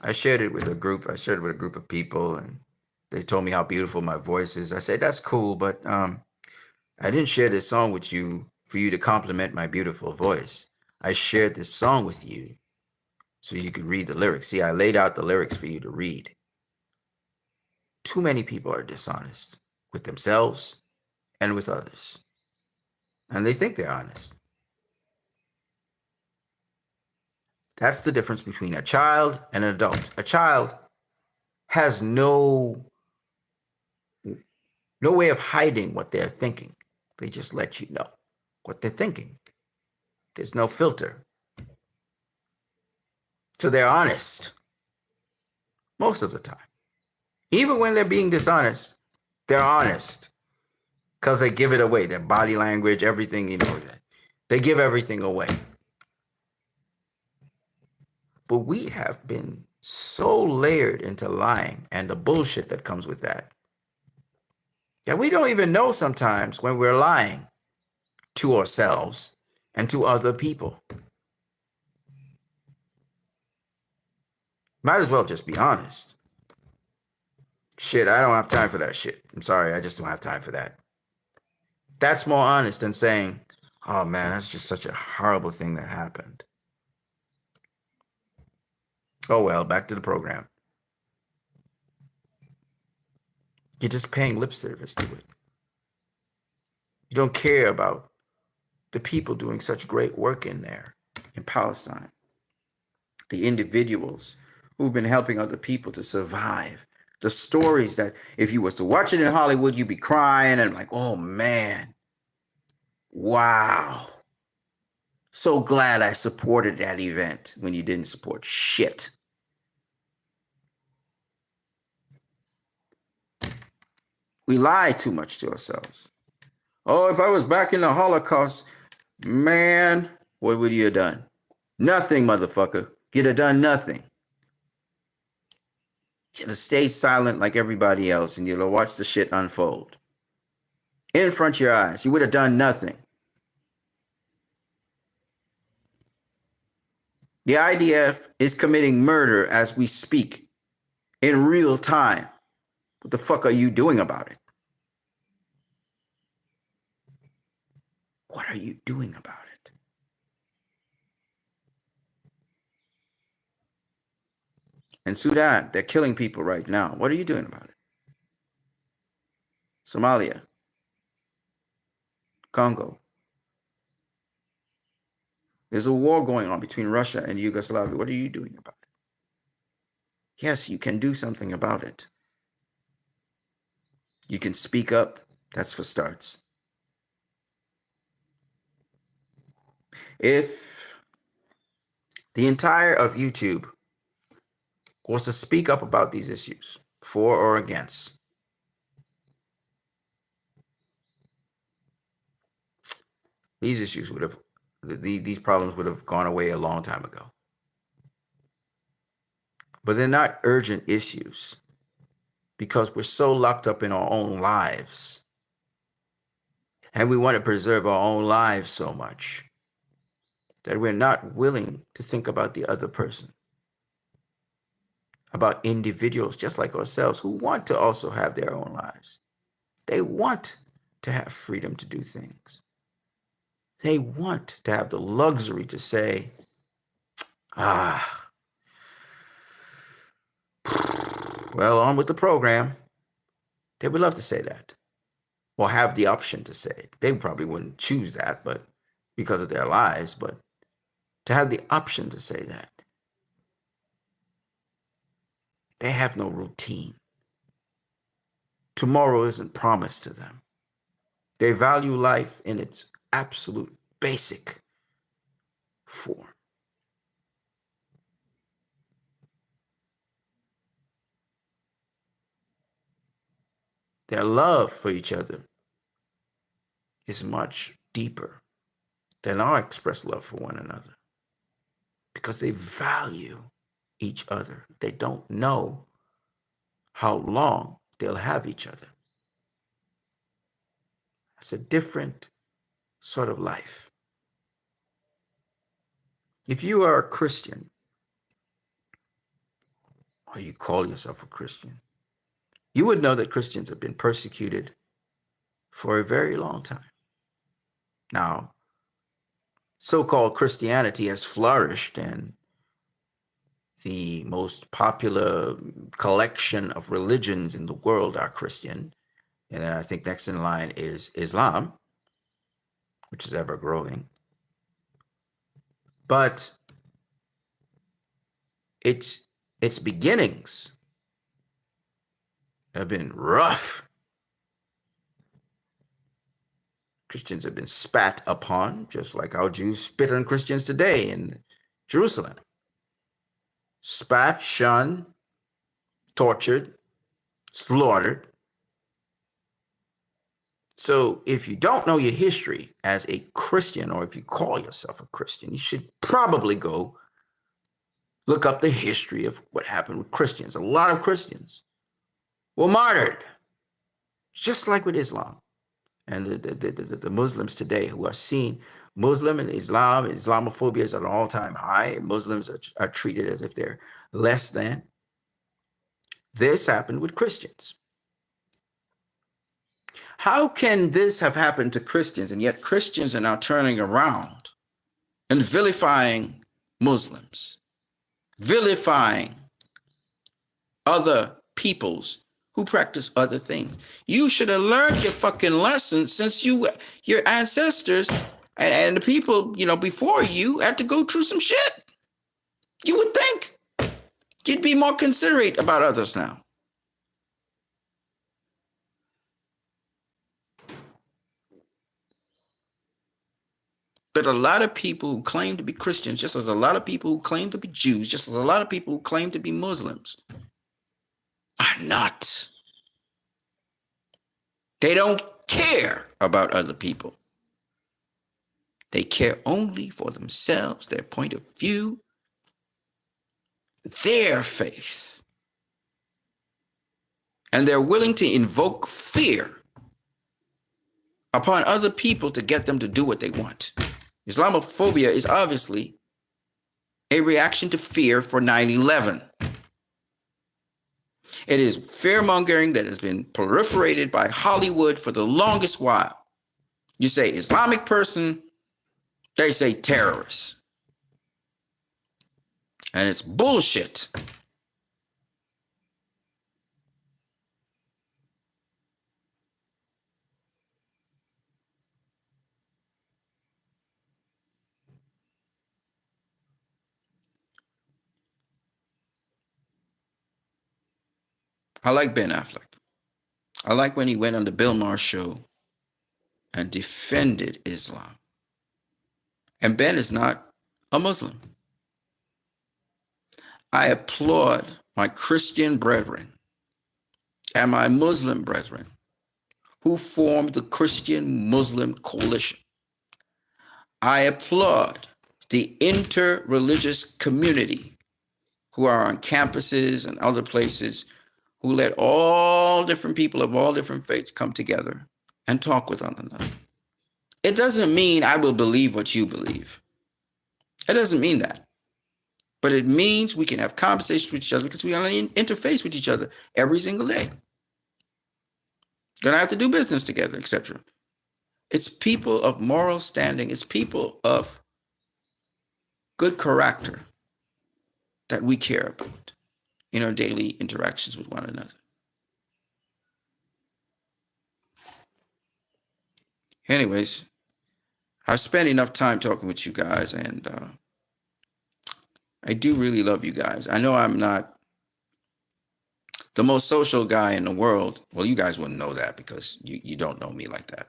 I shared it with a group of people, and they told me how beautiful my voice is. I said, that's cool, but I didn't share this song with you for you to compliment my beautiful voice. I shared this song with you so you could read the lyrics. See, I laid out the lyrics for you to read. Too many people are dishonest with themselves and with others. And they think they're honest. That's the difference between a child and an adult. A child has no way of hiding what they're thinking. They just let you know what they're thinking. There's no filter. So they're honest most of the time. Even when they're being dishonest, they're honest because they give it away. Their body language, everything, they give everything away. But we have been so layered into lying and the bullshit that comes with that we don't even know sometimes when we're lying to ourselves and to other people. Might as well just be honest. Shit, I don't have time for that shit. I'm sorry, I just don't have time for that. That's more honest than saying, oh man, that's just such a horrible thing that happened. Oh well, back to the program. You're just paying lip service to it. You don't care about the people doing such great work in there, in Palestine. The individuals who've been helping other people to survive. The stories that if you was to watch it in Hollywood, you'd be crying and like, oh man, wow. So glad I supported that event when you didn't support shit. We lie too much to ourselves. Oh, if I was back in the Holocaust, man, what would you have done? Nothing, motherfucker. You'd have done nothing. You'd have stayed silent like everybody else and you'd have watched the shit unfold. In front of your eyes. You would have done nothing. The IDF is committing murder as we speak in real time. What the fuck are you doing about it? What are you doing about it? In Sudan, they're killing people right now. What are you doing about it? Somalia, Congo. There's a war going on between Russia and Yugoslavia. What are you doing about it? Yes, you can do something about it. You can speak up. That's for starts. If the entire of YouTube was to speak up about these issues, for or against, these issues would have, these problems would have gone away a long time ago. But they're not urgent issues because we're so locked up in our own lives. And we want to preserve our own lives so much that we're not willing to think about the other person, about individuals just like ourselves who want to also have their own lives. They want to have freedom to do things. They want to have the luxury to say, ah, well, on with the program. They would love to say that, or have the option to say it. They probably wouldn't choose that, but because of their lives, but to have the option to say that. They have no routine. Tomorrow isn't promised to them. They value life in its absolute basic form. Their love for each other is much deeper than our expressed love for one another, because they value each other. They don't know how long they'll have each other. It's a different sort of life. If you are a Christian, or you call yourself a Christian, you would know that Christians have been persecuted for a very long time. Now, so-called Christianity has flourished, and the most popular collection of religions in the world are Christian. And then I think next in line is Islam, which is ever growing. But its beginnings have been rough. Christians have been spat upon, just like how Jews spit on Christians today in Jerusalem. Spat, shunned, tortured, slaughtered. So if you don't know your history as a Christian, or if you call yourself a Christian, you should probably go look up the history of what happened with Christians. A lot of Christians were martyred, just like with Islam. And the Muslims today who are seen, Muslim and Islamophobia is at an all-time high. Muslims are treated as if they're less than. This happened with Christians. How can this have happened to Christians, and yet Christians are now turning around and vilifying Muslims, vilifying other peoples who practice other things? You should have learned your fucking lesson, since your ancestors and the people, before you had to go through some shit. You would think you'd be more considerate about others now. But a lot of people who claim to be Christians, just as a lot of people who claim to be Jews, just as a lot of people who claim to be Muslims, are not. They don't care about other people. They care only for themselves, their point of view, their faith. And they're willing to invoke fear upon other people to get them to do what they want. Islamophobia is obviously a reaction to fear for 9/11. It is fear-mongering that has been proliferated by Hollywood for the longest while. You say Islamic person, they say terrorist. And it's bullshit. I like Ben Affleck. I like when he went on the Bill Maher show and defended Islam. And Ben is not a Muslim. I applaud my Christian brethren and my Muslim brethren who formed the Christian Muslim coalition. I applaud the interreligious community who are on campuses and other places, who let all different people of all different faiths come together and talk with one another. It doesn't mean I will believe what you believe. It doesn't mean that. But it means we can have conversations with each other, because we only interface with each other every single day. Gonna have to do business together, etc. It's people of moral standing. It's people of good character that we care about in our daily interactions with one another. Anyways, I've spent enough time talking with you guys, and I do really love you guys. I know I'm not the most social guy in the world. Well, you guys wouldn't know that because you don't know me like that.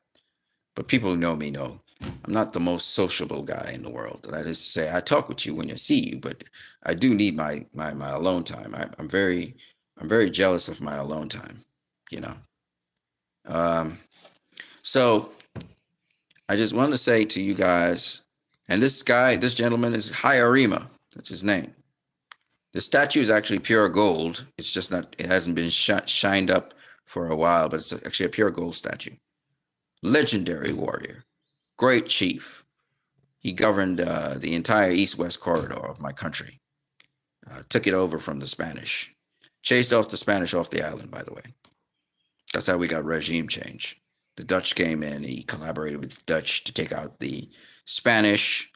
But people who know me know I'm not the most sociable guy in the world. That is to say, I talk with you when I see you, but I do need my alone time. I'm very jealous of my alone time, you know. Um, so I just wanted to say to you guys, and this gentleman is Hayarima. That's his name. The statue is actually pure gold. It's just not, it hasn't been shined up for a while, but it's actually a pure gold statue. Legendary warrior, great chief. He governed the entire east-west corridor of my country. Took it over from the Spanish. Chased off the Spanish off the island, by the way. That's how we got regime change. The Dutch came in. He collaborated with the Dutch to take out the Spanish,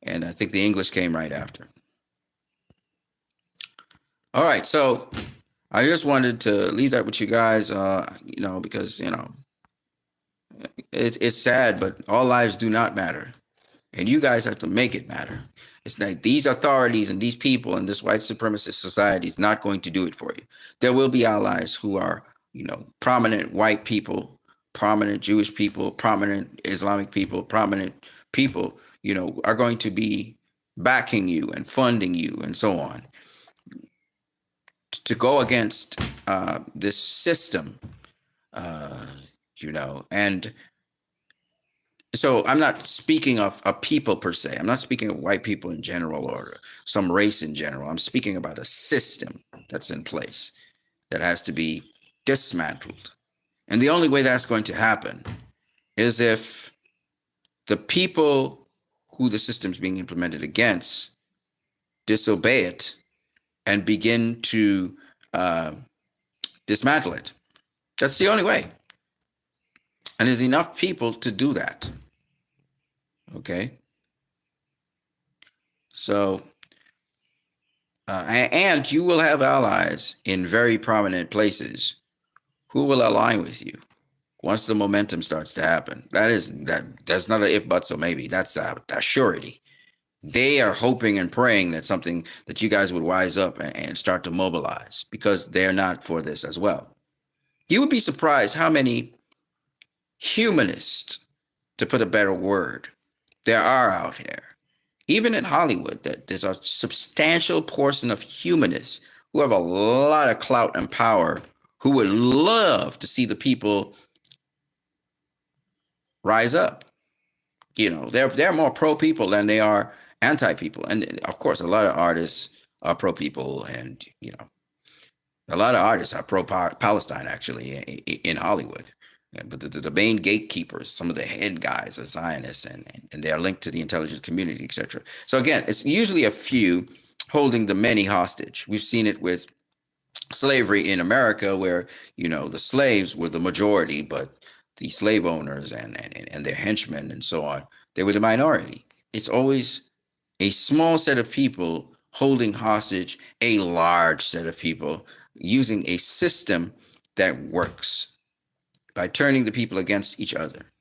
and I think the English came right after. All right, so I just wanted to leave that with you guys, because, it's sad, but all lives do not matter. And you guys have to make it matter. It's like these authorities and these people and this white supremacist society is not going to do it for you. There will be allies who are, prominent white people, prominent Jewish people, prominent Islamic people, prominent people, are going to be backing you and funding you and so on to go against this system, and so I'm not speaking of a people per se. I'm not speaking of white people in general or some race in general. I'm speaking about a system that's in place that has to be dismantled. And the only way that's going to happen is if the people who the system's being implemented against disobey it and begin to dismantle it. That's the only way. And there's enough people to do that. Okay. So, and you will have allies in very prominent places who will align with you once the momentum starts to happen. That's not a if, but, so maybe. That's a surety. They are hoping and praying that you guys would wise up and start to mobilize because they're not for this as well. You would be surprised how many humanists, to put a better word, there are out there. Even in Hollywood, that there's a substantial portion of humanists who have a lot of clout and power who would love to see the people rise up. They're more pro people than they are anti people. And of course, a lot of artists are pro people, and a lot of artists are pro Palestine actually in Hollywood. But the main gatekeepers, some of the head guys are Zionists, and they are linked to the intelligence community, etc. So again, it's usually a few holding the many hostage. We've seen it with slavery in America, where the slaves were the majority, but the slave owners and their henchmen and so on, they were the minority. It's always a small set of people holding hostage a large set of people, using a system that works by turning the people against each other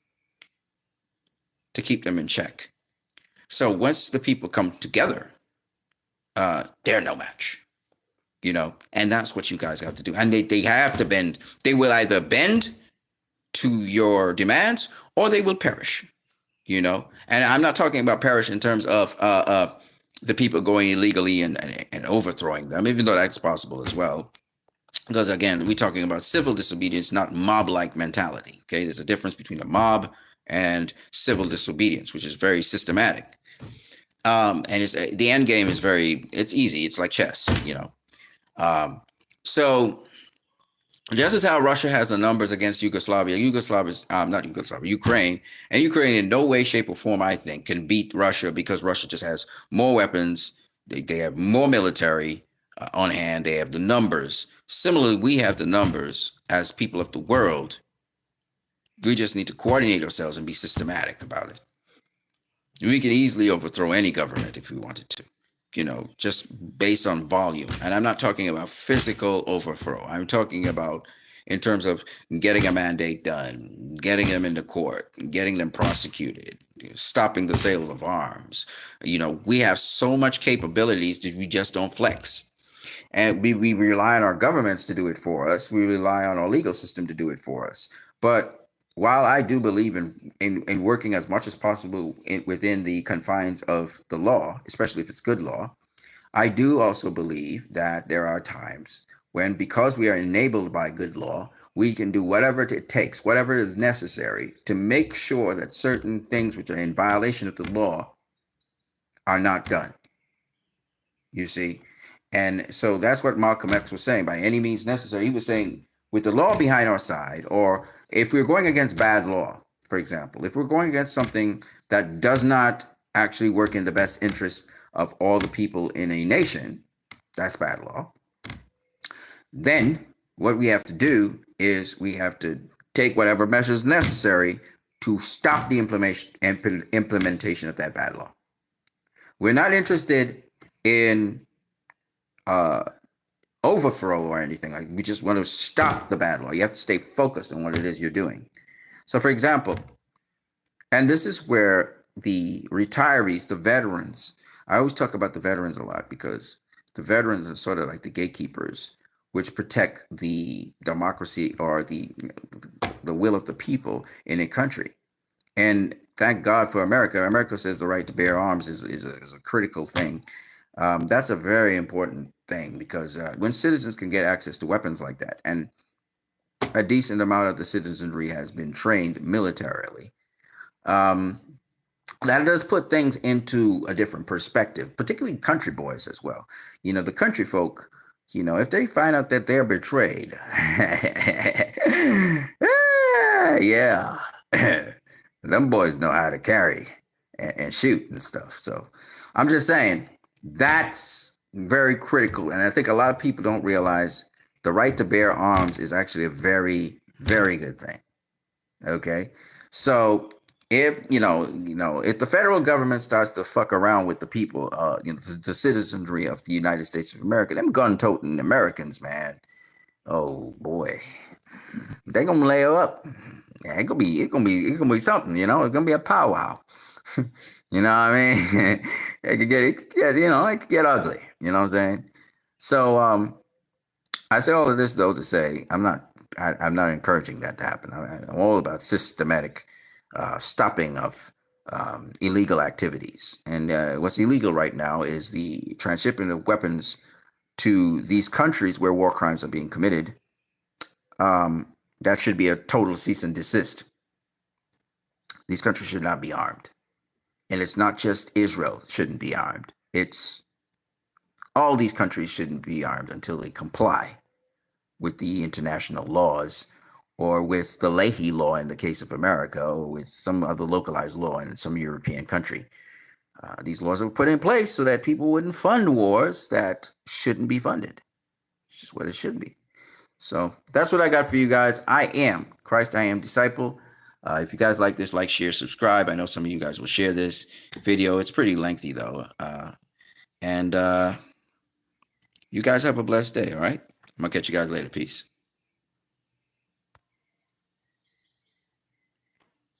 to keep them in check. So once the people come together, they're no match, and that's what you guys have to do. And they have to bend. They will either bend to your demands or they will perish, and I'm not talking about perish in terms of the people going illegally and overthrowing them, even though that's possible as well. Because again, we're talking about civil disobedience, not mob-like mentality. Okay, there's a difference between a mob and civil disobedience, which is very systematic. And the end game is it's easy. It's like chess, So just as how Russia has the numbers against Yugoslavia, Ukraine, and Ukraine in no way, shape, or form, I think, can beat Russia because Russia just has more weapons. They have more military on hand. They have the numbers. Similarly, we have the numbers as people of the world, We just need to coordinate ourselves and be systematic about it. We can easily overthrow any government if we wanted to, just based on volume. And I'm not talking about physical overthrow. I'm talking about in terms of getting a mandate done, getting them into court, getting them prosecuted, stopping the sale of arms. We have so much capabilities that we just don't flex. And we rely on our governments to do it for us. We rely on our legal system to do it for us. But while I do believe in working as much as possible within the confines of the law, especially if it's good law, I do also believe that there are times when, because we are enabled by good law, we can do whatever it takes, whatever is necessary to make sure that certain things which are in violation of the law are not done. You see? And so that's what Malcolm X was saying, by any means necessary. He was saying, with the law behind our side, or if we're going against bad law, for example, if we're going against something that does not actually work in the best interest of all the people in a nation, that's bad law. Then what we have to do is we have to take whatever measures necessary to stop the implementation of that bad law. We're not interested in overthrow or anything. Like, we just want to stop the bad law. You have to stay focused on what it is you're doing. So, for example, and this is where the retirees, the veterans, I always talk about the veterans a lot, because the veterans are sort of like the gatekeepers, which protect the democracy or the will of the people in a country. And thank God for America. America says the right to bear arms is a critical thing. That's a very important thing, because when citizens can get access to weapons like that, and a decent amount of the citizenry has been trained militarily, that does put things into a different perspective, particularly country boys as well. The country folk, if they find out that they're betrayed, yeah, them boys know how to carry and shoot and stuff. So I'm just saying, that's very critical. And I think a lot of people don't realize the right to bear arms is actually a very, very good thing. Okay. So if, if the federal government starts to fuck around with the people, the citizenry of the United States of America, them gun-toting Americans, man, oh boy, they gonna layer up. Yeah, it's gonna be something, it's gonna be a powwow. You know what I mean? it could get ugly. You know what I'm saying? So I say all of this though to say I'm not encouraging that to happen. I'm all about systematic stopping of illegal activities. And what's illegal right now is the transshipment of weapons to these countries where war crimes are being committed. That should be a total cease and desist. These countries should not be armed. And it's not just Israel shouldn't be armed. It's all these countries shouldn't be armed until they comply with the international laws, or with the Leahy law in the case of America, or with some other localized law in some European country. These laws were put in place so that people wouldn't fund wars that shouldn't be funded. It's just what it should be. So that's what I got for you guys. I am Christ, I am Disciple. If you guys like this, like, share, subscribe. I know some of you guys will share this video. It's pretty lengthy, though. And you guys have a blessed day, all right? I'm going to catch you guys later. Peace.